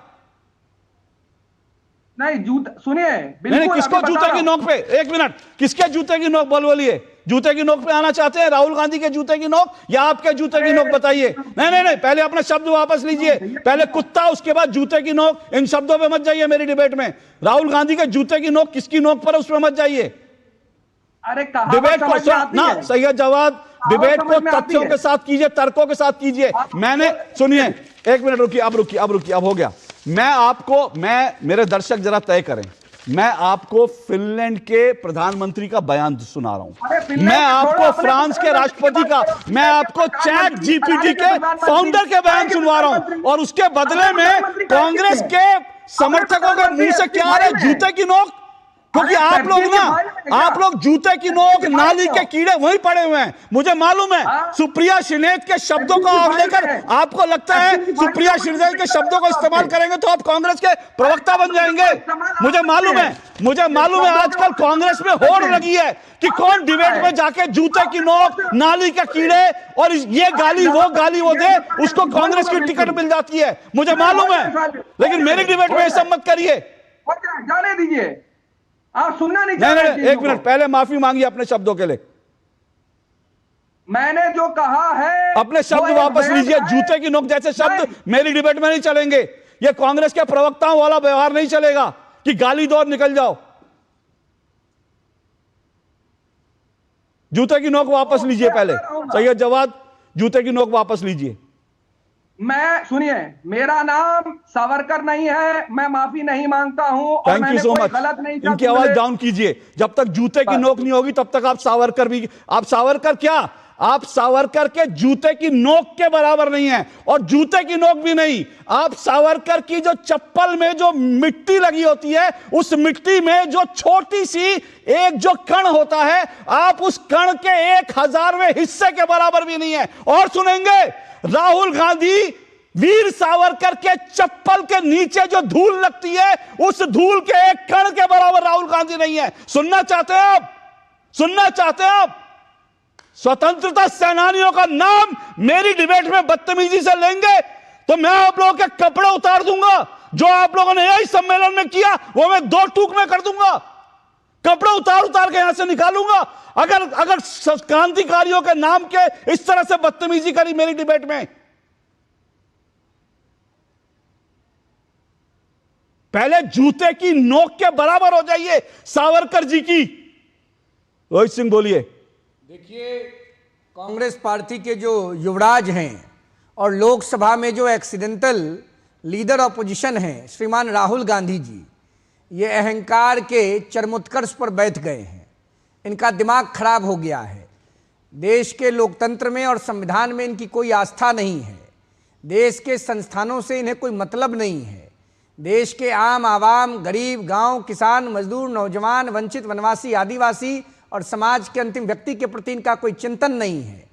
नहीं, जूता सुनिए, नहीं, किसको जूते की नोक पे, एक मिनट, किसके जूते की नोक बोलिए, जूते की नोक पे आना चाहते हैं? राहुल गांधी के जूते की नोक या आपके जूते की नोक? बताइए। नहीं नहीं नहीं, पहले अपना शब्द वापस लीजिए। पहले कुत्ता, उसके बाद जूते की नोक। इन शब्दों पे मत जाइए मेरी डिबेट में। राहुल गांधी के जूते की नोक किसकी नोक पर, उसमें मत जाइए। अरे डिबेट को ना, सही है जवाब। डिबेट को तथ्यों के साथ कीजिए, तर्कों के साथ कीजिए। मैंने, सुनिए, एक मिनट रुकिए, अब रुकिए, अब रुकिए, अब हो गया। मेरे दर्शक जरा तय करें। मैं आपको फिनलैंड के प्रधानमंत्री का बयान सुना रहा हूं, मैं आपको फ्रांस के राष्ट्रपति का, मैं आपको चैट जीपीटी के फाउंडर के बयान सुनवा रहा हूं, और उसके बदले में कांग्रेस के समर्थकों के मुंह से क्या आ रहा है? जूते की नोक। क्योंकि आप लोग जूते की नोक, नाली के कीड़े वहीं पड़े हुए हैं। मुझे मालूम है सुप्रिया श्रीनेत के शब्दों को आप लेकर, आपको लगता है सुप्रिया श्रीनेत के शब्दों को इस्तेमाल करेंगे तो आप कांग्रेस के प्रवक्ता बन जाएंगे। मुझे मालूम है आजकल कांग्रेस में होड़ लगी है कि कौन डिबेट में जाके जूते की नोक, नाली के कीड़े और ये गाली वो दे, उसको कांग्रेस की टिकट मिल जाती है। मुझे मालूम है, लेकिन मेरी डिबेट में ऐसा मत करिए। जाने दीजिए, आप सुनना नहीं। नहीं, एक मिनट, पहले माफी मांगिए अपने शब्दों के लिए। मैंने जो कहा है अपने शब्द वापस लीजिए। जूते की नोक जैसे शब्द मेरी डिबेट में नहीं चलेंगे। ये कांग्रेस के प्रवक्ताओं वाला व्यवहार नहीं चलेगा कि गाली दो और निकल जाओ। जूते की नोक वापस लीजिए पहले। सैयद जवाद, जूते की नोक वापस लीजिए। सुनिए, मेरा नाम सावरकर नहीं है, मैं माफी नहीं मांगता हूं। Thank you so much. गलत नहीं, इनकी आवाज डाउन कीजिए। जब तक जूते की नोक नहीं होगी तब तक आप सावरकर क्या, आप सावरकर के जूते की नोक के बराबर नहीं है, और जूते की नोक भी नहीं। आप सावरकर की जो चप्पल में जो मिट्टी लगी होती है, उस मिट्टी में जो छोटी सी एक जो कण होता है, आप उस कण के 1000वें हिस्से के बराबर भी नहीं है। और सुनेंगे, राहुल गांधी वीर सावरकर के चप्पल के नीचे जो धूल लगती है, उस धूल के एक कण के बराबर राहुल गांधी नहीं है। सुनना चाहते हैं आप? सुनना चाहते हैं आप? स्वतंत्रता सेनानियों का नाम मेरी डिबेट में बदतमीजी से लेंगे तो मैं आप लोगों के कपड़े उतार दूंगा। जो आप लोगों ने यही सम्मेलन में किया वो मैं 2 टूक में कर दूंगा। कपड़े उतार के यहां से निकालूंगा अगर क्रांतिकारियों के नाम के इस तरह से बदतमीजी करी मेरी डिबेट में। पहले जूते की नोक के बराबर हो जाइए सावरकर जी की। रोहित सिंह बोलिए। देखिए, कांग्रेस पार्टी के जो युवराज हैं और लोकसभा में जो एक्सीडेंटल लीडर ऑपोजिशन हैं श्रीमान राहुल गांधी जी, ये अहंकार के चरमोत्कर्ष पर बैठ गए हैं। इनका दिमाग खराब हो गया है। देश के लोकतंत्र में और संविधान में इनकी कोई आस्था नहीं है। देश के संस्थानों से इन्हें कोई मतलब नहीं है। देश के आम आवाम, गरीब, गांव, किसान, मजदूर, नौजवान, वंचित, वनवासी, आदिवासी और समाज के अंतिम व्यक्ति के प्रति इनका कोई चिंतन नहीं है।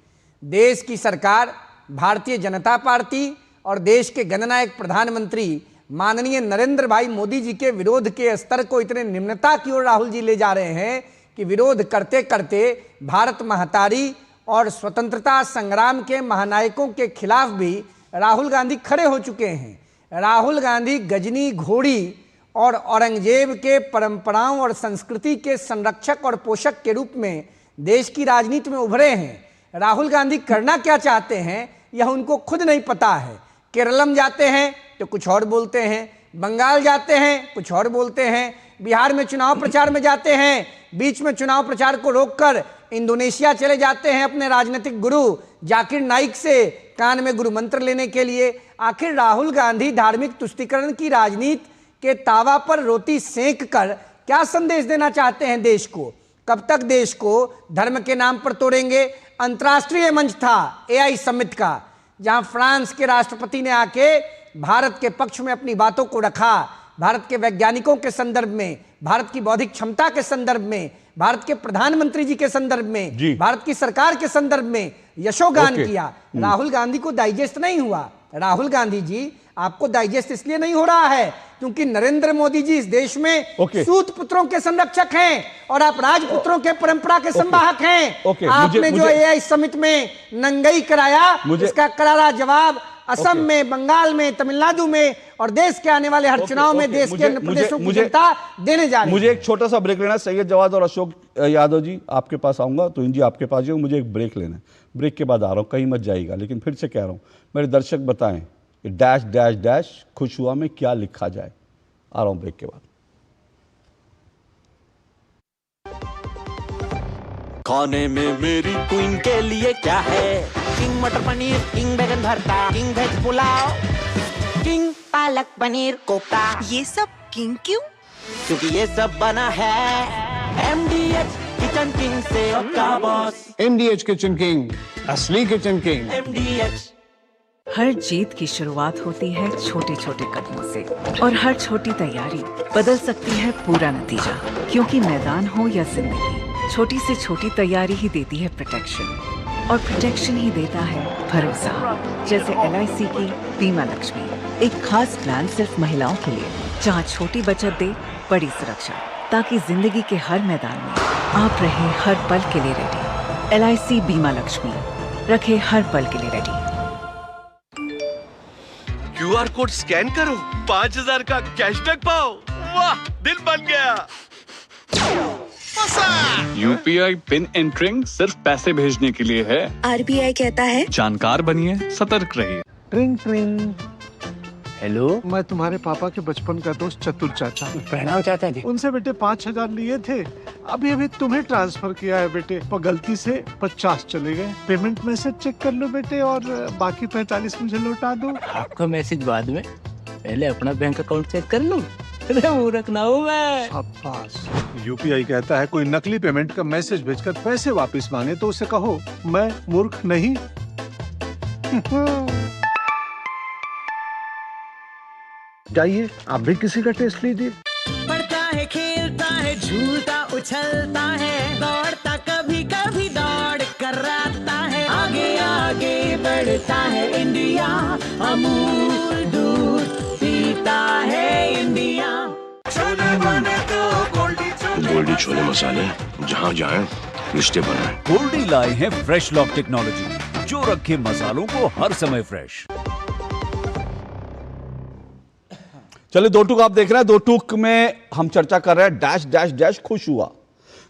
देश की सरकार भारतीय जनता पार्टी और देश के जननायक प्रधानमंत्री माननीय नरेंद्र भाई मोदी जी के विरोध के स्तर को इतने निम्नता की ओर राहुल जी ले जा रहे हैं कि विरोध करते करते भारत महतारी और स्वतंत्रता संग्राम के महानायकों के खिलाफ भी राहुल गांधी खड़े हो चुके हैं। राहुल गांधी गजनी, घोड़ी और औरंगजेब के परंपराओं और संस्कृति के संरक्षक और पोषक के रूप में देश की राजनीति में उभरे हैं। राहुल गांधी करना क्या चाहते हैं यह उनको खुद नहीं पता है। केरलम जाते हैं तो कुछ और बोलते हैं, बंगाल जाते हैं कुछ और बोलते हैं, बिहार में चुनाव प्रचार में जाते हैं, बीच में चुनाव प्रचार को रोककर इंडोनेशिया चले जाते हैं अपने राजनीतिक गुरु जाकिर नाइक से कान में गुरु मंत्र लेने के लिए। आखिर राहुल गांधी धार्मिक तुष्टीकरण की राजनीति के तावा पर रोटी सेंक कर क्या संदेश देना चाहते हैं देश को? कब तक देश को धर्म के नाम पर तोड़ेंगे? अंतर्राष्ट्रीय मंच था AI समिट का, जहां फ्रांस के राष्ट्रपति ने आके भारत के पक्ष में अपनी बातों को रखा। भारत के वैज्ञानिकों के संदर्भ में, भारत की बौद्धिक क्षमता के संदर्भ में, भारत के प्रधानमंत्री जी के संदर्भ में, भारत की सरकार के संदर्भ में यशोगान किया। राहुल गांधी को डाइजेस्ट नहीं हुआ। राहुल गांधी जी, आपको डाइजेस्ट इसलिए नहीं हो रहा है क्योंकि नरेंद्र मोदी जी इस देश में सूत पुत्रों के संरक्षक हैं और आप राजपुत्रों के परंपरा के संवाहक हैं। आपने जो AI समिट में नंगई कराया, इसका करारा जवाब असम में, बंगाल में, तमिलनाडु में और देश के आने वाले हर चुनाव में देश के अन्य प्रदेशों की जनता देने जा रही है। मुझे एक छोटा सा ब्रेक लेना है। सैयद जवाद और अशोक यादव जी आपके पास आऊंगा, तो जी आपके पास जाऊंगा, मुझे एक ब्रेक लेना है। ब्रेक के बाद आ रहा हूं, कहीं मत जाइएगा। लेकिन फिर से कह रहा हूं, मेरे दर्शक बताएं कि डैश डैश डैश खुश हुआ में क्या लिखा जाए। आ रहा हूं ब्रेक के बाद। खाने में मेरी क्वीन के लिए क्या है? किंग मटर पनीर, किंग बैगन भरता, king veg pulao, king palak paneer kofta. ये सब किंग क्यों? क्योंकि ये सब बना है MDH किचन किंग से का बॉस। MDH किचन किंग, असली किचन किंग। MDH। हर जीत की शुरुआत होती है छोटे छोटे कदमों से, और हर छोटी तैयारी बदल सकती है पूरा नतीजा। क्योंकि मैदान हो या जिंदगी, छोटी से छोटी तैयारी ही देती है प्रोटेक्शन, और प्रोटेक्शन ही देता है भरोसा। जैसे LIC की बीमा लक्ष्मी, एक खास प्लान सिर्फ महिलाओं के लिए, जहां छोटी बचत दे बड़ी सुरक्षा, ताकि जिंदगी के हर मैदान में आप रहे हर पल के लिए रेडी। LIC बीमा लक्ष्मी, रखे हर पल के लिए रेडी। QR कोड स्कैन करो, 5000 का कैशबैक पाओ। वाह, दिल बन गया। UPI पिन एंटरिंग सिर्फ पैसे भेजने के लिए है। RBI कहता है जानकार बनिए, सतर्क रहिए। ट्रिंग ट्रिंग। हेलो, मैं तुम्हारे पापा के बचपन का दोस्त चतुर चाचा। प्रणाम चाचा जी। उनसे बेटे 5000 लिए थे, अभी तुम्हें ट्रांसफर किया है बेटे, पर गलती से 50 चले गए। पेमेंट मैसेज चेक कर लो बेटे, और बाकी 45 मुझे लौटा दो। आपका मैसेज बाद में, पहले अपना बैंक अकाउंट चेक कर लो। मूर्ख ना हूँ मैं। UPI कहता है कोई नकली पेमेंट का मैसेज भेजकर पैसे वापस मांगे तो उसे कहो मैं मूर्ख नहीं। जाइए आप भी किसी का टेस्ट लीजिए। पढ़ता है, खेलता है, झूलता उछलता है, दौड़ता कभी कभी दौड़ कराता है, आगे आगे बढ़ता है इंडिया, अमूल दूध पीता है इंडिया। छोले बने तो गोल्डी छोले मसाले, जहाँ जाएं रिश्ते बनाएं। गोल्डी लाए हैं फ्रेश लॉक टेक्नोलॉजी, जो रखे मसालों को हर समय फ्रेश। चलिए, दो टूक आप देख रहे हैं। दो टूक में हम चर्चा कर रहे हैं डैश डैश डैश खुश हुआ।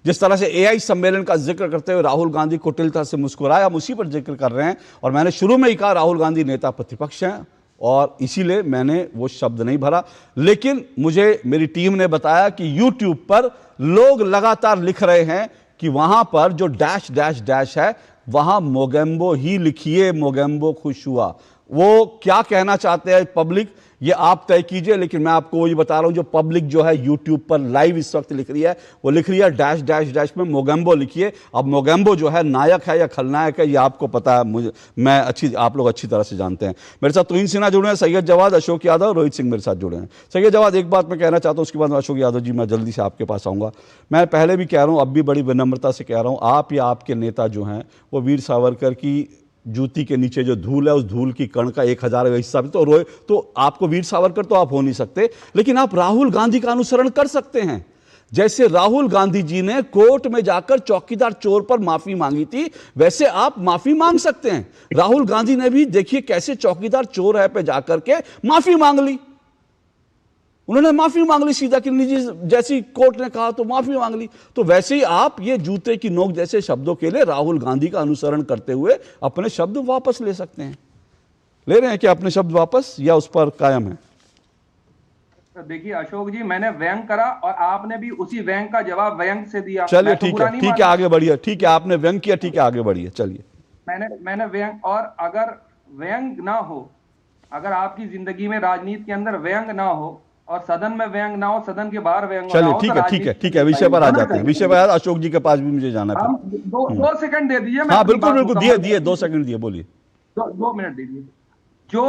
जिस तरह से AI सम्मेलन का जिक्र करते हुए राहुल गांधी कुटिलता से मुस्कुराया, हम उसी पर जिक्र कर रहे हैं। और मैंने शुरू में ही कहा राहुल गांधी नेता प्रतिपक्ष हैं, और इसीलिए मैंने वो शब्द नहीं भरा। लेकिन मुझे मेरी टीम ने बताया कि YouTube पर लोग लगातार लिख रहे हैं कि वहां पर जो डैश डैश डैश है, वहां मोगेम्बो ही लिखिए, मोगेम्बो खुश हुआ। वो क्या कहना चाहते हैं पब्लिक, ये आप तय कीजिए। लेकिन मैं आपको वही बता रहा हूं, जो पब्लिक जो है YouTube पर लाइव इस वक्त लिख रही है, वो लिख रही है डैश डैश डैश में मोगेम्बो लिखिए। अब मोगेम्बो जो है नायक है या खलनायक है, ये आपको पता है, आप लोग अच्छी तरह से जानते हैं। मेरे साथ तुहिन सिन्हा जुड़े हैं, सैयद जवाद, अशोक यादव, रोहित सिंह मेरे साथ जुड़े हैं। सैयद जवाद, एक बात मैं कहना चाहता हूं, उसके बाद अशोक यादव जी मैं जल्दी से आपके पास आऊंगा। मैं पहले भी कह रहा हूं, अब भी बड़ी विनम्रता से कह रहा हूं, आप या आपके नेता जो हैं वो वीर सावरकर की जूती के नीचे जो धूल है, उस धूल की कण का 1000वां हिस्सा भी तो रोए, तो आपको वीर सावरकर तो आप हो नहीं सकते, लेकिन आप राहुल गांधी का अनुसरण कर सकते हैं। जैसे राहुल गांधी जी ने कोर्ट में जाकर चौकीदार चोर पर माफी मांगी थी, वैसे आप माफी मांग सकते हैं। राहुल गांधी ने भी देखिए कैसे चौकीदार चोर है पे जाकर के माफी मांग ली। उन्होंने माफी मांग ली सीधा, कि निजी जैसी कोर्ट ने कहा तो माफी मांग ली। तो वैसे ही आप ये जूते की नोक जैसे शब्दों के लिए राहुल गांधी का अनुसरण करते हुए अपने शब्द वापस ले सकते हैं। ले रहे हैं क्या अपने शब्द वापस, या उस पर कायम है? देखिए अशोक जी, मैंने व्यंग करा और आपने भी उसी व्यंग का जवाब व्यंग से दिया। चलिए ठीक है, आगे बढ़िए। ठीक है, आपने व्यंग किया, ठीक है आगे बढ़िए। चलिए, मैंने व्यंग, और अगर व्यंग ना हो, अगर आपकी जिंदगी में राजनीति के अंदर व्यंग ना हो और सदन में व्यंग ना हो, सदन के बाहर व्यंग ना हो, ठीक है, विषय पर आ जाते हैं। विषय पर अशोक जी के पास भी मुझे जाना है। 2 सेकंड दे दीजिए। हाँ बिल्कुल, दिए 2 सेकंड दिए, बोलिए। 2 मिनट दीजिए। जो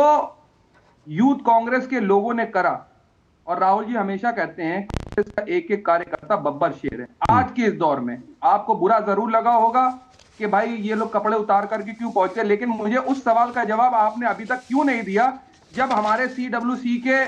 यूथ कांग्रेस के लोगों ने करा, और राहुल जी हमेशा कहते हैं इसका एक एक कार्यकर्ता बब्बर शेर है। आज के इस दौर में आपको बुरा जरूर लगा होगा कि भाई ये लोग कपड़े उतार करके क्यों पहुंचे, लेकिन मुझे उस सवाल का जवाब आपने अभी तक क्यों नहीं दिया जब हमारे CWC के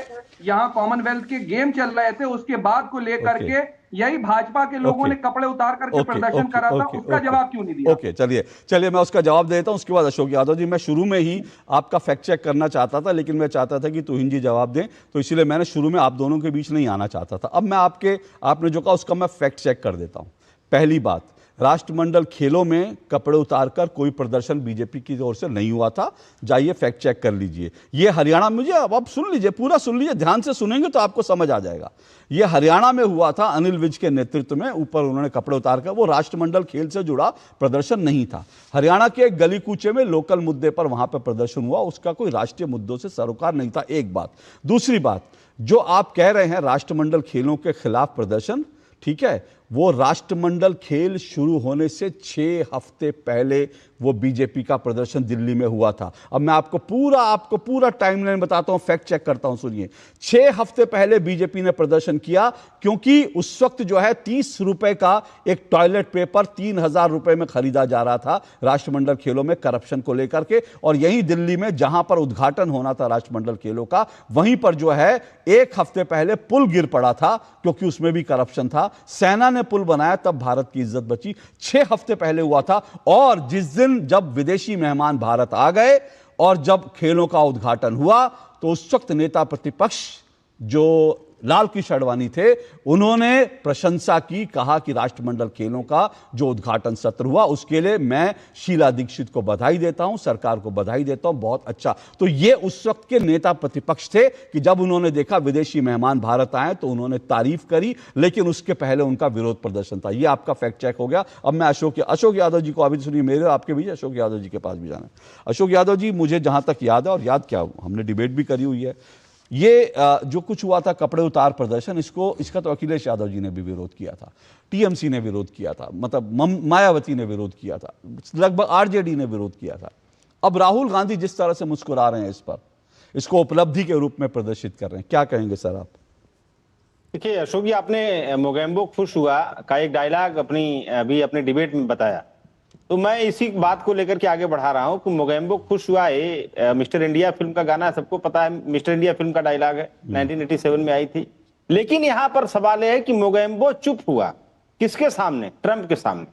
यहाँ कॉमनवेल्थ के गेम चल रहे थे, उसके बाद को लेकर के यही भाजपा के लोगों ने कपड़े उतार करके प्रदर्शन करा था, उसका जवाब क्यों नहीं दिया? ओके, चलिए मैं उसका जवाब देता हूं, उसके बाद अशोक यादव जी। मैं शुरू में ही आपका फैक्ट चेक करना चाहता था, लेकिन मैं चाहता था कि तुहिन जी जवाब दें, तो इसलिए मैंने शुरू में आप दोनों के बीच नहीं आना चाहता था। अब मैं आपने जो कहा उसका मैं फैक्ट चेक कर देता हूं। पहली बात, राष्ट्रमंडल खेलों में कपड़े उतारकर कोई प्रदर्शन बीजेपी की ओर से नहीं हुआ था। जाइए फैक्ट चेक कर लीजिए। ये हरियाणा, मुझे अब सुन लीजिए, पूरा सुन लीजिए, ध्यान से सुनेंगे तो आपको समझ आ जाएगा। ये हरियाणा में हुआ था, अनिल विज के नेतृत्व में, ऊपर उन्होंने कपड़े उतारकर, वो राष्ट्रमंडल खेल से जुड़ा प्रदर्शन नहीं था। हरियाणा के एक गली कूचे में लोकल मुद्दे पर वहां पर प्रदर्शन हुआ, उसका कोई राष्ट्रीय मुद्दों से सरोकार नहीं था। एक बात। दूसरी बात, जो आप कह रहे हैं राष्ट्रमंडल खेलों के खिलाफ प्रदर्शन, ठीक है, वो राष्ट्रमंडल खेल शुरू होने से 6 हफ्ते पहले वो बीजेपी का प्रदर्शन दिल्ली में हुआ था। अब मैं आपको पूरा टाइमलाइन बताता हूं, फैक्ट चेक करता हूं, सुनिए। 6 हफ्ते पहले बीजेपी ने प्रदर्शन किया, क्योंकि उस वक्त जो है 30 रुपए का एक टॉयलेट पेपर 3000 रुपए में खरीदा जा रहा था राष्ट्रमंडल खेलों में करप्शन को लेकर के। और यही दिल्ली में जहां पर उद्घाटन होना था राष्ट्रमंडल खेलों का, वहीं पर जो है 1 हफ्ते पहले पुल गिर पड़ा था, क्योंकि उसमें भी करप्शन था। सेना ने पुल बनाया, तब भारत की इज्जत बची। 6 हफ्ते पहले हुआ था। और जिस दिन जब विदेशी मेहमान भारत आ गए और जब खेलों का उद्घाटन हुआ, तो उस वक्त नेता प्रतिपक्ष जो लाल कृष्ण आडवाणी थे, उन्होंने प्रशंसा की, कहा कि राष्ट्रमंडल खेलों का जो उद्घाटन सत्र हुआ उसके लिए मैं शीला दीक्षित को बधाई देता हूं, सरकार को बधाई देता हूं, बहुत अच्छा। तो ये उस वक्त के नेता प्रतिपक्ष थे कि जब उन्होंने देखा विदेशी मेहमान भारत आए तो उन्होंने तारीफ करी, लेकिन उसके पहले उनका विरोध प्रदर्शन था। ये आपका फैक्ट चेक हो गया। अब मैं अशोक यादव जी को, अभी सुनिए, मेरे आपके बीच अशोक यादव जी के पास भी जाना है। अशोक यादव जी, मुझे जहां तक याद है, और याद क्या, हमने डिबेट भी करी हुई है, ये जो कुछ हुआ था कपड़े उतार प्रदर्शन, इसका तो अखिलेश यादव जी ने भी विरोध किया था, टीएमसी ने विरोध किया था, मतलब मायावती ने विरोध किया था, लगभग आरजेडी ने विरोध किया था। अब राहुल गांधी जिस तरह से मुस्कुरा रहे हैं इस पर, इसको उपलब्धि के रूप में प्रदर्शित कर रहे हैं, क्या कहेंगे सर आप? देखिए अशोक जी, आपने मोगेम्बो खुश हुआ का एक डायलॉग अभी अपने डिबेट में बताया, तो मैं इसी बात को लेकर के आगे बढ़ा रहा हूं कि मोगेम्बो खुश हुआ है। मिस्टर इंडिया फिल्म का गाना सबको पता है, मिस्टर इंडिया फिल्म का डायलॉग है, 1987 में आई थी। लेकिन यहां पर सवाल है कि मोगेम्बो चुप हुआ किसके सामने? ट्रंप के सामने।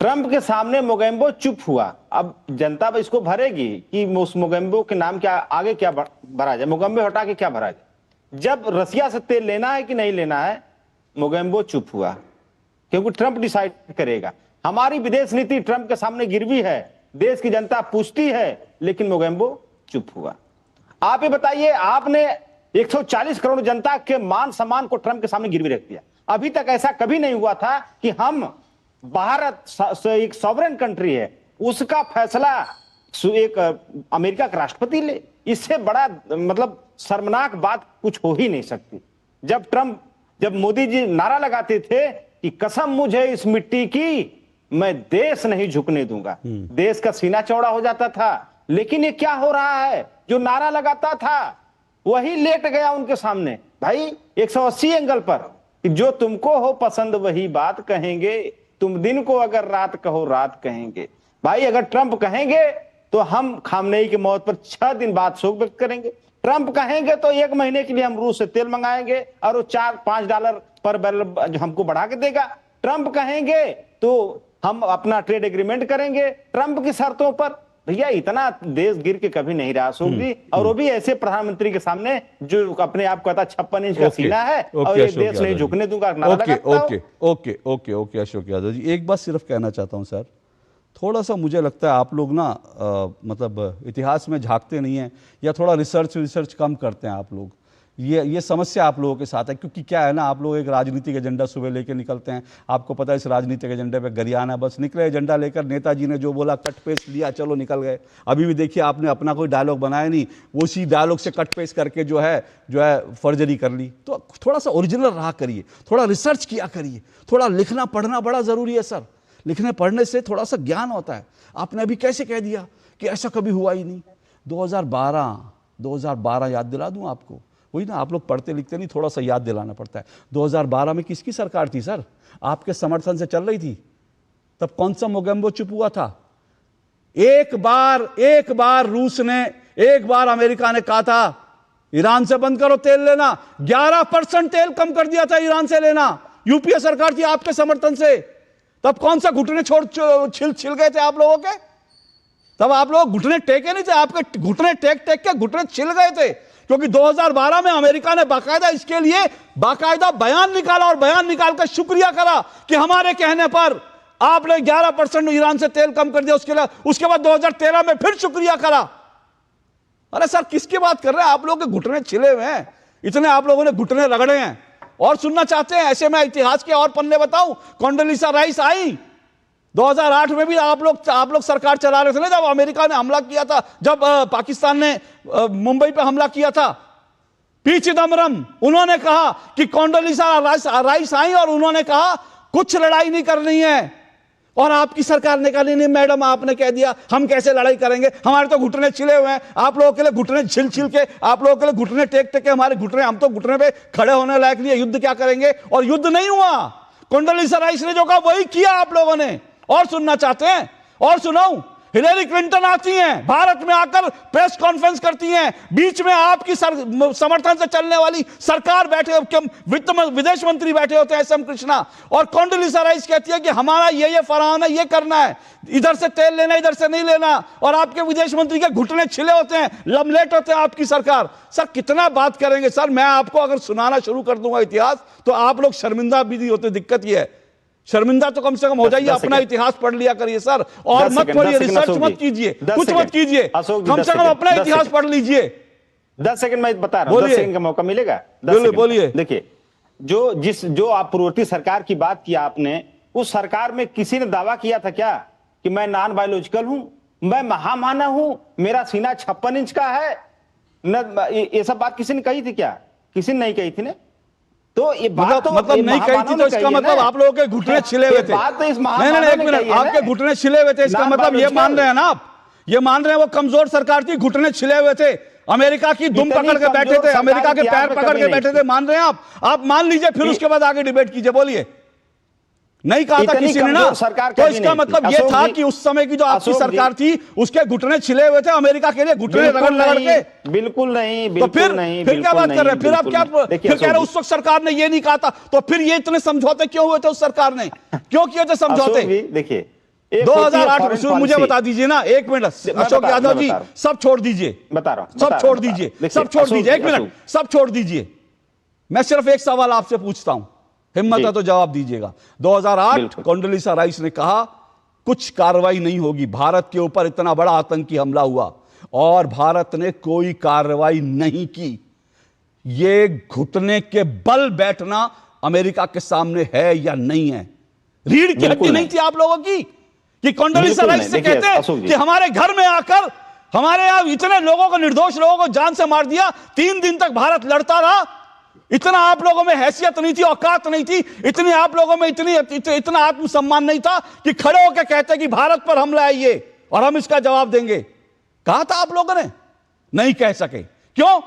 ट्रंप के सामने मोगेम्बो चुप हुआ। अब जनता इसको भरेगी कि उस मोगेम्बो के नाम क्या आगे क्या भरा जाए, मोगेम्बो हटा के क्या भरा जाए। जब रसिया से तेल लेना है कि नहीं लेना है, मोगेम्बो चुप हुआ, क्योंकि ट्रंप डिसाइड करेगा। हमारी विदेश नीति ट्रंप के सामने गिरवी है, देश की जनता पूछती है, लेकिन मोगेम्बो चुप हुआ। आप ये बताइए, आपने 140 करोड़ जनता के मान सम्मान को ट्रंप के सामने गिरवी रख दिया। अभी तक ऐसा कभी नहीं हुआ था कि हम, भारत एक सॉवरेन कंट्री है, उसका फैसला एक अमेरिका का राष्ट्रपति ले। इससे बड़ा मतलब शर्मनाक बात कुछ हो ही नहीं सकती। जब मोदी जी नारा लगाते थे कि कसम मुझे इस मिट्टी की, मैं देश नहीं झुकने दूंगा, देश का सीना चौड़ा हो जाता था। लेकिन ये क्या हो रहा है, जो नारा लगाता था वही लेट गया उनके सामने। भाई 180 एंगल पर कि जो तुमको हो पसंद वही बात कहेंगे, तुम दिन को अगर रात कहो रात कहेंगे। भाई अगर ट्रंप कहेंगे तो हम खामनेई की मौत पर 6 दिन बाद शोक व्यक्त करेंगे। ट्रंप कहेंगे तो 1 महीने के लिए हम रूस से तेल मंगाएंगे और वो $4-5 पर बैरल हमको बढ़ा के देगा। ट्रंप कहेंगे तो हम अपना ट्रेड एग्रीमेंट करेंगे ट्रंप की शर्तों पर। भैया इतना देश गिर के कभी नहीं रहा अशोक जी, और वो भी ऐसे प्रधानमंत्री के सामने जो अपने आप कहता 56 इंच का सीना है और ये देश नहीं झुकने दूंगा। ओके अशोक यादव जी, एक बात सिर्फ कहना चाहता हूं सर, थोड़ा सा मुझे लगता है आप लोग ना मतलब इतिहास में झांकते नहीं हैं, या थोड़ा रिसर्च कम करते हैं आप लोग। ये समस्या आप लोगों के साथ है, क्योंकि क्या है ना, आप लोग एक राजनीतिक एजेंडा सुबह लेकर निकलते हैं, आपको पता है इस राजनीतिक एजेंडे पे गरियाना, बस निकले एजेंडा लेकर, नेताजी ने जो बोला कट पेस्ट लिया, चलो निकल गए। अभी भी देखिए आपने अपना कोई डायलॉग बनाया नहीं, वो उसी डायलॉग से कट पेस्ट करके जो है फर्जरी कर ली। तो थोड़ा सा ओरिजिनल रहा करिए, थोड़ा रिसर्च किया करिए, थोड़ा लिखना पढ़ना बड़ा ज़रूरी है सर। लिखने पढ़ने से थोड़ा सा ज्ञान होता है। आपने अभी कैसे कह दिया कि ऐसा कभी हुआ ही नहीं। 2012 याद दिला दूं आपको, वही ना, आप लोग पढ़ते लिखते नहीं, थोड़ा सा याद दिलाना पड़ता है। 2012 में किसकी सरकार थी सर? आपके समर्थन से चल रही थी। तब कौन सा मोगेम्बो चुप हुआ था? एक बार रूस ने एक बार अमेरिका ने कहा था ईरान से बंद करो तेल लेना, 11% तेल कम कर दिया था ईरान से लेना, यूपीए सरकार थी आपके समर्थन से। तब कौन सा घुटने छिल गए थे आप लोगों के? तब आप लोग घुटने टेके नहीं थे, आपके घुटने टेक के घुटने छिल गए थे, क्योंकि 2012 में अमेरिका ने बाकायदा इसके लिए बाकायदा बयान निकाला और बयान निकालकर शुक्रिया करा कि हमारे कहने पर आपने 11% ईरान से तेल कम कर दिया। उसके बाद 2013 में फिर शुक्रिया करा। अरे सर किसकी बात कर रहे हैं? आप लोग के घुटने छिले हुए हैं, इतने आप लोगों ने घुटने रगड़े हैं। और सुनना चाहते हैं? ऐसे में इतिहास के और पन्ने बताऊं। कोंडोलीसा राइस आई 2008 में भी आप लोग सरकार चला रहे थे ना, जब अमेरिका ने हमला किया था, जब पाकिस्तान ने मुंबई पे हमला किया था। पी चिदम्बरम उन्होंने कहा कि कोंडोलीसा राइस आई और उन्होंने कहा कुछ लड़ाई नहीं करनी है, और आपकी सरकार ने कहा नहीं मैडम आपने कह दिया हम कैसे लड़ाई करेंगे, हमारे तो घुटने छिले हुए हैं, आप लोगों के लिए घुटने छिल के, आप लोगों के लिए घुटने टेक के हमारे घुटने, हम तो घुटने पे खड़े होने लायक नहीं है, युद्ध क्या करेंगे? और युद्ध नहीं हुआ। कोंडोलीसा राइस ने जो कहा वही किया आप लोगों ने। और सुनना चाहते हैं? और सुनाऊं? हिलेरी क्लिंटन आती हैं, भारत में आकर प्रेस कॉन्फ्रेंस करती हैं, बीच में आपकी समर्थन से चलने वाली सरकार बैठे, विदेश मंत्री बैठे होते हैं SM कृष्णा, और कोंडोलीसा राइस कहती है कि हमारा ये फरमान है, ये करना है, इधर से तेल लेना इधर से नहीं लेना, और आपके विदेश मंत्री के घुटने छिले होते हैं, लमलेट होते हैं आपकी सरकार। सर कितना बात करेंगे सर? मैं आपको अगर सुनाना शुरू कर दूंगा इतिहास तो आप लोग शर्मिंदा भी नहीं होते। दिक्कत यह है, शर्मिंदा तो कम से कम हो जाइए, अपना इतिहास पढ़ लिया करिए सर, और मत पढ़िए, रिसर्च मत कीजिए, कुछ मत कीजिए, कम से कम अपना इतिहास पढ़ लीजिए। 10 सेकंड मैं बता रहा हूं, 10 सेकंड का मौका मिलेगा? बोलिए। देखिए, जो आप पूर्ववर्ती सरकार की बात किया आपने, उस सरकार में किसी ने दावा किया था क्या कि मैं नॉन बायोलॉजिकल हूं, मैं महामानव हूं, मेरा सीना 56 इंच का है? ये सब बात किसी ने कही थी क्या? किसी ने नहीं कही थी ना। तो ये बात मतलब नहीं कही थी, तो इसका मतलब आप लोगों के घुटने छिले हुए थे। नहीं, एक मिनट, आपके घुटने छिले हुए थे, इसका मतलब ये मान रहे हैं ना आप, ये मान रहे हैं वो कमजोर सरकार थी, घुटने छिले हुए थे, अमेरिका की दुम पकड़ के बैठे थे, अमेरिका के पैर पकड़ के बैठे थे, मान रहे हैं आप मान लीजिए, फिर उसके बाद आगे डिबेट कीजिए। बोलिए। नहीं कहा था किसी ने ना, तो इसका मतलब ये था कि उस समय की जो आपकी सरकार थी उसके घुटने छिले हुए थे, अमेरिका के लिए घुटने रगड़ के। बिल्कुल नहीं, तो फिर क्या बात कर रहे हैं? फिर आप क्या फिर कह रहे हैं उस वक्त सरकार ने ये नहीं कहा था, तो फिर ये इतने समझौते क्यों हुए थे? उस सरकार ने क्यों किए थे समझौते? देखिए 2008 मुझे बता दीजिए ना, एक मिनट, अशोक यादव जी, सब छोड़ दीजिए, बता रहा हूं, सब छोड़ दीजिए, सब छोड़ दीजिए, एक मिनट, सब छोड़ दीजिए। मैं सिर्फ एक सवाल आपसे पूछता हूं, हिम्मत है तो जवाब दीजिएगा। 2008 कोंडोलीसा राइस ने कहा कुछ कार्रवाई नहीं होगी, भारत के ऊपर इतना बड़ा आतंकी हमला हुआ और भारत ने कोई कार्रवाई नहीं की। ये घुटने के बल बैठना अमेरिका के सामने है या नहीं है? रीढ़ की हड्डी नहीं थी आप लोगों की कि कोंडोलीसा राइस से कहते कि हमारे घर में आकर हमारे यहां इतने लोगों को, निर्दोष लोगों को जान से मार दिया, 3 दिन तक भारत लड़ता रहा। इतना आप लोगों में हैसियत नहीं थी, औकात नहीं थी, इतनी आप लोगों में इतना आत्मसम्मान नहीं था कि खड़े होकर कहते कि भारत पर हमला है ये और हम इसका जवाब देंगे। कहा था आप लोगों ने? नहीं कह सके। क्यों?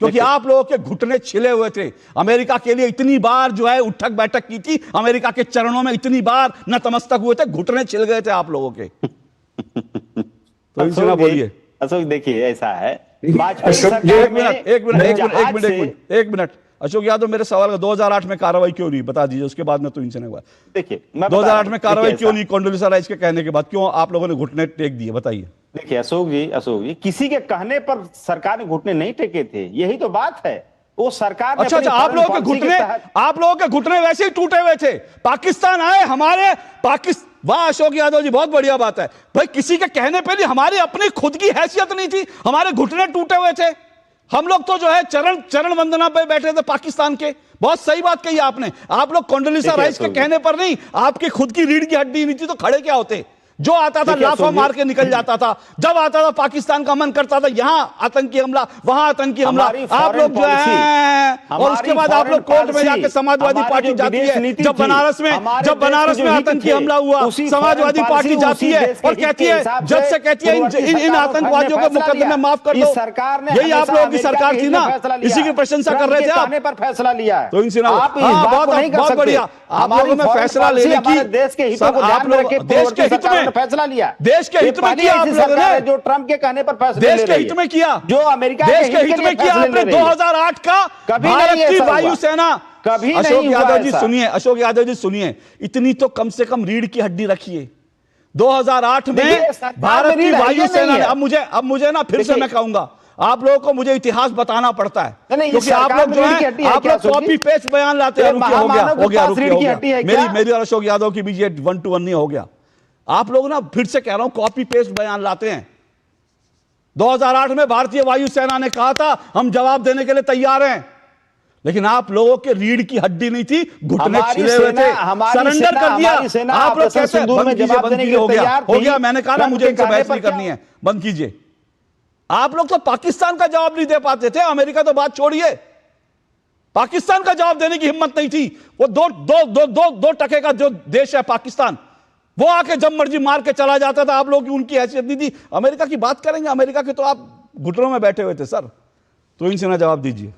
क्योंकि आप लोगों के घुटने छिले हुए थे। अमेरिका के लिए इतनी बार जो है उठक बैठक की थी, अमेरिका के चरणों में इतनी बार नतमस्तक हुए थे, घुटने छिल गए थे आप लोगों के। तो इनसे ना बोलिए। अशोक देखिए ऐसा है, एक मिनट अशोक यादव, मेरे सवाल का 2008 में कार्रवाई क्यों नहीं बता दीजिए, उसके बाद में तो इनसे नहीं हुआ। देखिए 2008 में कार्रवाई क्यों नहीं कोंडोलीसा राइस के कहने के बाद, क्यों आप लोगों ने घुटने टेक दिए? बताइए। देखिए अशोक जी, किसी के कहने पर सरकार ने घुटने नहीं टेके थे, यही तो बात है। वो सरकार ने अच्छा, आप लोगों के घुटने वैसे ही टूटे हुए थे। पाकिस्तान आए हमारे, वाह अशोक यादव जी, बहुत बढ़िया बात है भाई। किसी के कहने पे नहीं, हमारी अपनी खुद की हैसियत नहीं थी, हमारे घुटने टूटे हुए थे। हम लोग तो जो है चरण वंदना पे बैठे थे पाकिस्तान के। बहुत सही बात कही आपने। आप लोग कोंडोलीसा राइस के कहने पर नहीं, आपकी खुद की रीढ़ की हड्डी नहीं थी तो खड़े क्या होते? जो आता था लाफा मार के निकल जाता था। जब आता था पाकिस्तान का मन करता था यहां आतंकी हमला, वहां आतंकी हमला। आप लोग जो है, और उसके बाद आप लोग कोर्ट में जाके समाजवादी पार्टी जाती है। जब बनारस में आतंकी हमला हुआ, समाजवादी पार्टी जाती है और कहती है, जज से कहती है इन आतंकवादियों को मुकदमे माफ कर दो। यही आप लोगों की सरकार थी ना, इसी की प्रशंसा कर रहे थे आप। पर फैसला लिया तो इनसे बहुत बढ़िया, आप लोगों में फैसला लेने की, देश के हित में फैसला लिया। देश के हित में किया आप लोगों ने, जो ट्रंप के कहने पर फैसला देश के हित में किया, जो अमेरिका देश के हित में किया आपने। 2008 का भारत की वायुसेना, कभी अशोक यादव जी सुनिए, अशोक यादव जी सुनिए, इतनी तो कम से कम रीढ़ की हड्डी रखिए। 2008 में भारत की वायुसेना ने, अब मुझे ना फिर से मैं कहूंगा, आप लोगों को मुझे इतिहास बताना पड़ता है, क्योंकि आप लोग जो है आप लोग कॉपी पेस्ट बयान लाते हैं। हो गया मेरी और अशोक यादव के बीच 1 to 1 नहीं हो गया। आप लोग ना, फिर से कह रहा हूं, कॉपी पेस्ट बयान लाते हैं। 2008 में भारतीय वायुसेना ने कहा था हम जवाब देने के लिए तैयार हैं, लेकिन आप लोगों के रीढ़ की हड्डी नहीं थी, घुटने छिले हुए थे, सरेंडर कर दिया। आप लोग कैसे बंद कीजिए, हो गया, मैंने कहा ना मुझे इनसे बहस नहीं करनी है, बंद कीजिए। आप लोग तो पाकिस्तान का जवाब नहीं दे पाते थे, अमेरिका तो बात छोड़िए, पाकिस्तान का जवाब देने की हिम्मत नहीं थी। वो दो टके का जो देश है पाकिस्तान, वो आके जब मर्जी मार के चला जाता था, आप लोग की उनकी हैसियत नहीं थी। अमेरिका की बात करेंगे, अमेरिका के तो आप घुटनों में बैठे हुए थे सर, तो इनसे ना जवाब दीजिए।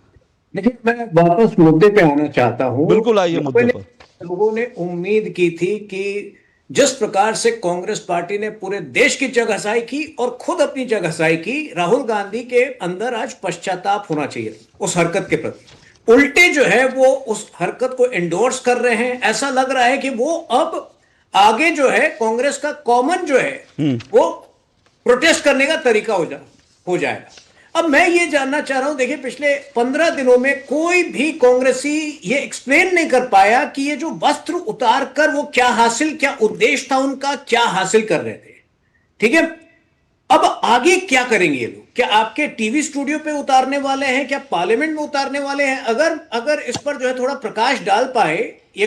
लेकिन मैं वापस मुद्दे पे आना चाहता हूं। बिल्कुल आइए मुद्दे पर। लोगों ने उम्मीद की थी कि जिस प्रकार से कांग्रेस पार्टी ने पूरे देश की जगहसाई की और खुद अपनी जगहसाई की, राहुल गांधी के अंदर आज पश्चाताप होना चाहिए उस हरकत के प्रति। उल्टे जो है वो उस हरकत को एंडोर्स कर रहे हैं। ऐसा लग रहा है कि वो अब आगे जो है कांग्रेस का कॉमन जो है वो प्रोटेस्ट करने का तरीका हो जाएगा। अब मैं ये जानना चाह रहा हूं, देखिए पिछले 15 दिनों में कोई भी कांग्रेसी ये एक्सप्लेन नहीं कर पाया कि ये जो वस्त्र उतार कर वो क्या उद्देश्य था उनका, क्या हासिल कर रहे थे। ठीक है, अब आगे क्या करेंगे ये लोग? क्या आपके टीवी स्टूडियो पे उतारने वाले हैं? क्या पार्लियामेंट में उतारने वाले हैं? अगर इस पर जो है थोड़ा प्रकाश डाल पाए ये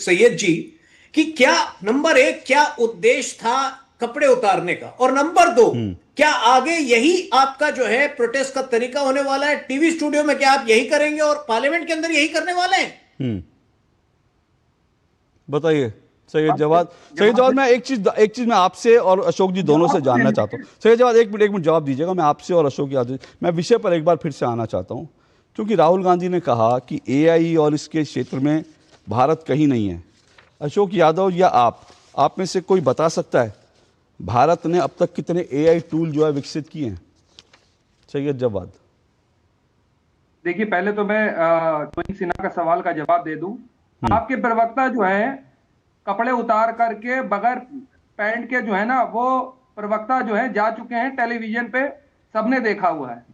सैयद जी कि क्या नंबर 1 क्या उद्देश्य था कपड़े उतारने का, और नंबर 2 क्या आगे यही आपका जो है प्रोटेस्ट का तरीका होने वाला है? टीवी स्टूडियो में क्या आप यही करेंगे और पार्लियामेंट के अंदर यही करने वाले हैं? बताइए सैयद जवाद। मैं एक चीज मैं आपसे और अशोक जी दोनों से जानना चाहता हूं। सैयद जवाद एक मिनट जवाब दीजिएगा। मैं आपसे और अशोक यादव, मैं विषय पर एक बार फिर से आना चाहता हूं, क्योंकि राहुल गांधी ने कहा कि एआई और इसके क्षेत्र में भारत कहीं नहीं है। अशोक यादव या आप में से कोई बता सकता है भारत ने अब तक कितने एआई टूल जो है विकसित किए हैं? सैयद जवाद। देखिए, पहले तो मैं ट्विन सिन्हा का सवाल का जवाब दे दूं। आपके प्रवक्ता जो है कपड़े उतार करके बगैर पैंट के जो है ना, वो प्रवक्ता जो है जा चुके हैं टेलीविजन पे, सबने देखा हुआ है।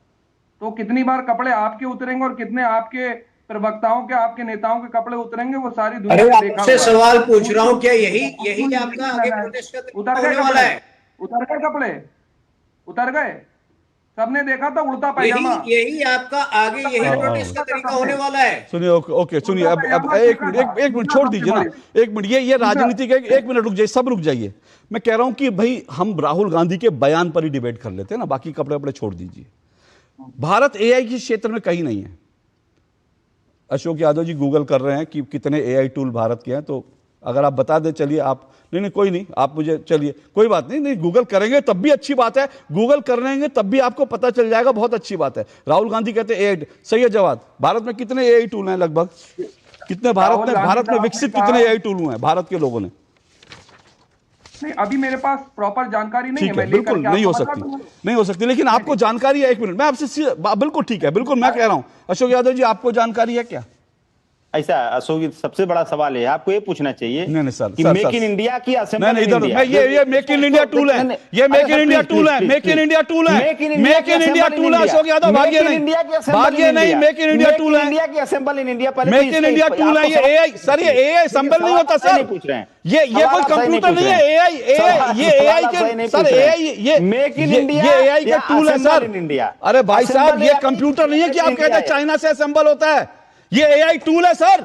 तो कितनी बार कपड़े आपके उतरेंगे और कितने आपके प्रवक्ताओं के, आपके नेताओं के कपड़े उतरेंगे, वो सारी दुनिया ने देखा हुआ है। सवाल पूछ रहा हूं, क्या यही आपका आगे प्रोटेस्ट का उतर गए वाला है? उतर गए कपड़े, उतर गए, सबने देखा था उड़ता पैजामा। यही आपका आगे यही प्रोटेस्ट का तरीका होने वाला है। सुनिए, ओके सुनिए, अब एक मिनट छोड़ दीजिए ना, एक मिनट, ये राजनीति के एक मिनट रुक जाइए, सब रुक जाइए। मैं कह रहा हूं कि भाई हम राहुल गांधी के बयान पर ही डिबेट कर लेते हैं ना, बाकी कपड़े छोड़ दीजिए। भारत एआई के क्षेत्र में कहीं नहीं है। अशोक यादव जी गूगल कर रहे हैं कि कितने एआई टूल भारत के हैं, तो अगर आप बता दें, चलिए आप, नहीं कोई नहीं, आप मुझे, चलिए कोई बात नहीं, गूगल करेंगे तब भी अच्छी बात है, गूगल कर लेंगे तब भी आपको पता चल जाएगा, बहुत अच्छी बात है। राहुल गांधी कहते हैं एआई। सैयद जवाद, भारत में कितने एआई टूल हैं लगभग? कितने भारत में विकसित कितने एआई टूल हुए हैं भारत के लोगों ने? नहीं, अभी मेरे पास प्रॉपर जानकारी नहीं है। बिल्कुल नहीं हो सकती, लेकिन आपको जानकारी है। एक मिनट, मैं आपसे, बिल्कुल ठीक है, बिल्कुल मैं कह रहा हूं। अशोक यादव जी, आपको जानकारी है क्या? ऐसा अशोक, सबसे बड़ा सवाल है, आपको ये पूछना चाहिए नहीं सर, कि मेक इन इंडिया की असेंबली नहीं, इधर ये मेक इन इंडिया टूल है, ये मेक इन इंडिया टूल है, मेक इन इंडिया टूल है, मेक इन इंडिया टूल है। अशोक यादव भागिए नहीं, मेक इन इंडिया टूल है, इंडिया की assemble in India, make in India tool है। ये एआई सर, ये एआई असेंबल नहीं होता सर, ये कोई कंप्यूटर नहीं है। एआई ये एआई के सर, एआई ये मेक इन इंडिया, ये एआई का टूल है सर। अरे भाई साहब, ये कंप्यूटर नहीं है कि आप कहते हैं चाइना से असेंबल होता है। ये एआई टूल है सर,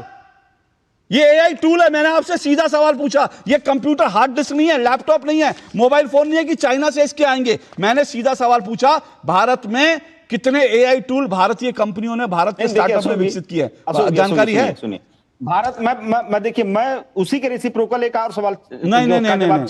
ये एआई टूल है। मैंने आपसे सीधा सवाल पूछा, ये कंप्यूटर हार्ड डिस्क नहीं है, लैपटॉप नहीं है, मोबाइल फोन नहीं है कि चाइना से इसके आएंगे। मैंने सीधा सवाल पूछा, भारत में कितने एआई टूल भारतीय कंपनियों ने, भारत के स्टार्टअप ने विकसित किए हैं? जानकारी है? सुनिए, भारत मैं देखिए, मैं उसी के रेसिप्रोकल एक और सवाल, नहीं,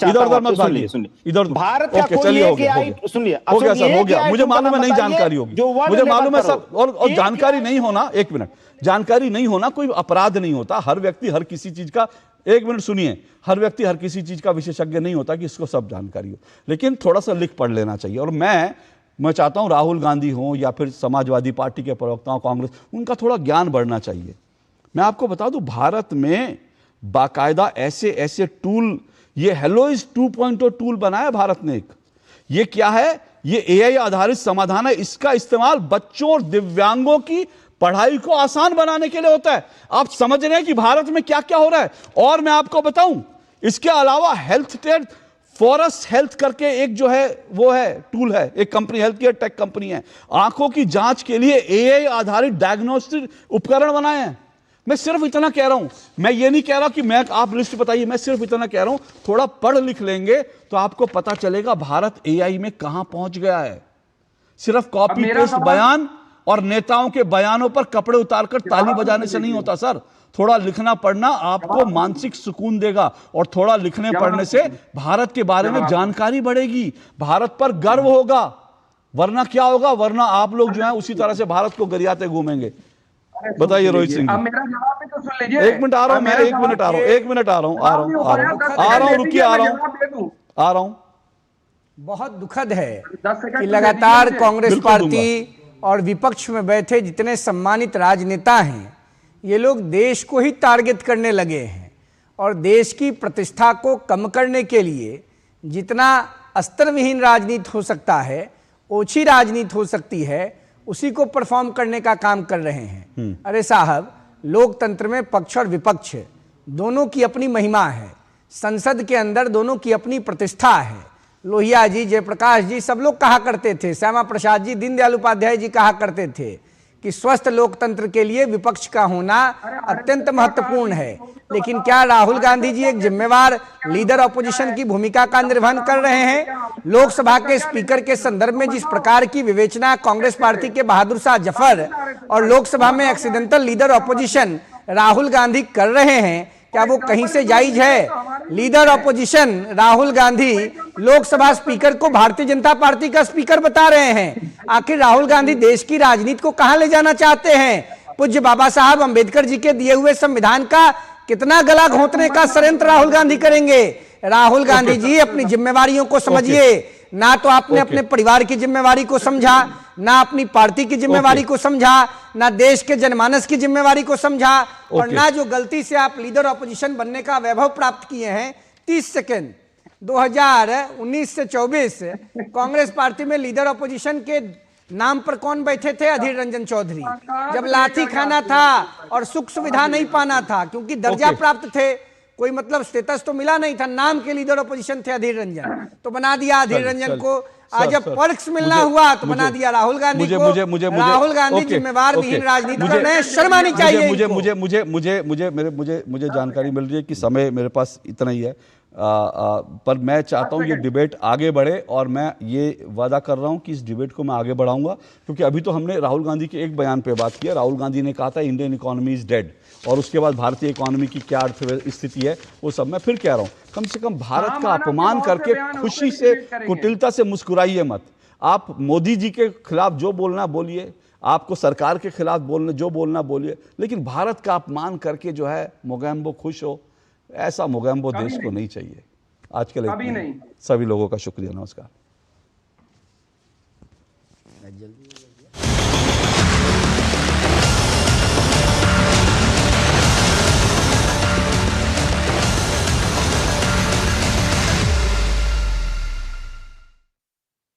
इधर मत भागिए, इधर भारत का कोई एक एआई, सुनिए, हो गया सर, हो गया, मुझे मालूम है नहीं जानकारी होगी, मुझे मालूम है सब। और जानकारी नहीं होना, एक मिनट, जानकारी नहीं होना कोई अपराध नहीं होता। हर व्यक्ति हर किसी चीज का एक मिनट सुनिए, हर व्यक्ति हर किसी चीज का विशेषज्ञ नहीं होता कि इसको सब जानकारी हो, लेकिन थोड़ा सा लिख पढ़ लेना चाहिए। और मैं चाहता हूं राहुल गांधी हो या फिर समाजवादी पार्टी के प्रवक्ताओं, कांग्रेस, उनका थोड़ा ज्ञान बढ़ना चाहिए। मैं आपको बता दूं, भारत में बाकायदा ऐसे ऐसे टूल, ये हेलो इज 2.0 टूल बनाया भारत ने एक। ये क्या है? ये एआई आधारित समाधान है। इसका इस्तेमाल बच्चों और दिव्यांगों की पढ़ाई को आसान बनाने के लिए होता है। आप समझ रहे हैं कि भारत में क्या क्या हो रहा है। और मैं आपको बताऊं, इसके अलावा हेल्थ टेक फॉरेस्ट हेल्थ करके एक जो है वो है टूल है, एक company, health care tech company है, आंखों की जांच के लिए एआई आधारित डायग्नोस्टिक उपकरण बनाए हैं। मैं सिर्फ इतना कह रहा हूं, मैं ये नहीं कह रहा कि मैं आप लिस्ट बताइए, मैं सिर्फ इतना कह रहा हूं थोड़ा पढ़ लिख लेंगे तो आपको पता चलेगा भारत एआई में कहां पहुंच गया है। सिर्फ कॉपी पेस्ट बयान और नेताओं के बयानों पर कपड़े उतारकर ताली बजाने से नहीं होता सर। थोड़ा लिखना पढ़ना आपको मानसिक सुकून देगा, और थोड़ा लिखने पढ़ने से भारत के बारे में जानकारी बढ़ेगी, भारत पर गर्व होगा। वरना क्या होगा? वरना आप लोग जो है उसी तरह से भारत को गरियाते घूमेंगे। बताइए रोहित सिंह। अब मेरा जवाब भी तो सुन लीजिए। एक मिनट आ रहा हूं मैं, एक मिनट आ रहा हूं, रुकिए, आ रहा हूं। बहुत दुखद है कि लगातार कांग्रेस पार्टी और विपक्ष में बैठे जितने सम्मानित राजनेता हैं, ये लोग देश को ही टारगेट करने लगे हैं, और देश की प्रतिष्ठा को कम करने के लिए जितना अस्त्रविहीन राजनीति हो सकता है, ओछी राजनीति हो सकती है, उसी को परफॉर्म करने का काम कर रहे हैं। अरे साहब, लोकतंत्र में पक्ष और विपक्ष दोनों की अपनी महिमा है, संसद के अंदर दोनों की अपनी प्रतिष्ठा है। लोहिया जी, जयप्रकाश जी, सब लोग कहा करते थे, श्यामा प्रसाद जी, दीनदयाल उपाध्याय जी कहा करते थे कि स्वस्थ लोकतंत्र के लिए विपक्ष का होना अत्यंत महत्वपूर्ण है। लेकिन क्या राहुल गांधी जी एक जिम्मेवार लीडर ऑपोजिशन की भूमिका का निर्वहन कर रहे हैं? लोकसभा के स्पीकर के संदर्भ में जिस प्रकार की विवेचना कांग्रेस पार्टी के बहादुर शाह जफर और लोकसभा में accidental leader opposition Rahul Gandhi कर रहे हैं, क्या वो कहीं से जायज है? Leader opposition Rahul Gandhi Lok Sabha speaker को भारतीय जनता पार्टी का स्पीकर बता रहे हैं। आखिर राहुल गांधी देश की राजनीति को कहां ले जाना चाहते हैं? पूज्य बाबा साहब अंबेडकर जी के दिए हुए संविधान का कितना गला घोंटने का षड्यंत्र राहुल गांधी करेंगे? राहुल गांधी जी, अपनी जिम्मेवारियों को समझिए। ना तो आपने अपने परिवार की जिम्मेवारी को समझा, ना अपनी पार्टी की जिम्मेवारी को समझा, ना देश के जनमानस की जिम्मेवारी को समझा, और ना जो गलती से आप लीडर ऑपोजिशन बनने का वैभव प्राप्त किए हैं। 30 सेकेंड 2019 से 24 कांग्रेस पार्टी में लीडर ऑपोजिशन के नाम पर कौन बैठे थे? अधीर रंजन चौधरी। जब लाठी खाना था और सुख सुविधा नहीं पाना था, क्योंकि दर्जा प्राप्त थे, कोई मतलब स्टेटस तो मिला नहीं था, नाम के लीडर ऑपोजिशन थे अधीर रंजन, तो बना दिया अधीर रंजन को। आज जब पर्क्स मिलना हुआ तो बना दिया राहुल गांधी को। राहुल गांधी जिम्मेवार विहीन राजनीति कर रहे हैं, शर्म आनी चाहिए। मुझे जानकारी मिल रही है कि समय मेरे पास इतना ही है, पर मैं चाहता हूं ये डिबेट आगे बढ़े, और मैं ये वादा कर रहा हूं कि इस डिबेट को मैं आगे बढ़ाऊंगा, क्योंकि अभी तो हमने राहुल गांधी के एक बयान पे बात की है। राहुल गांधी ने कहा था इंडियन इकोनॉमी इज डेड, और उसके बाद भारतीय इकोनॉमी की क्या स्थिति है वो सब मैं फिर कह रहा हूं। कम से कम भारत का अपमान करके खुशी से, कुटिलता से मुस्कुराइए मत। आप मोदी जी के खिलाफ जो बोलना बोलिए, आपको सरकार के खिलाफ जो बोलना बोलिए, लेकिन भारत का अपमान करके जो है मोगेम्बो खुश हो, ऐसा मोगेम्बो देश को नहीं चाहिए। आज के लिए सभी लोगों का शुक्रिया, नमस्कार।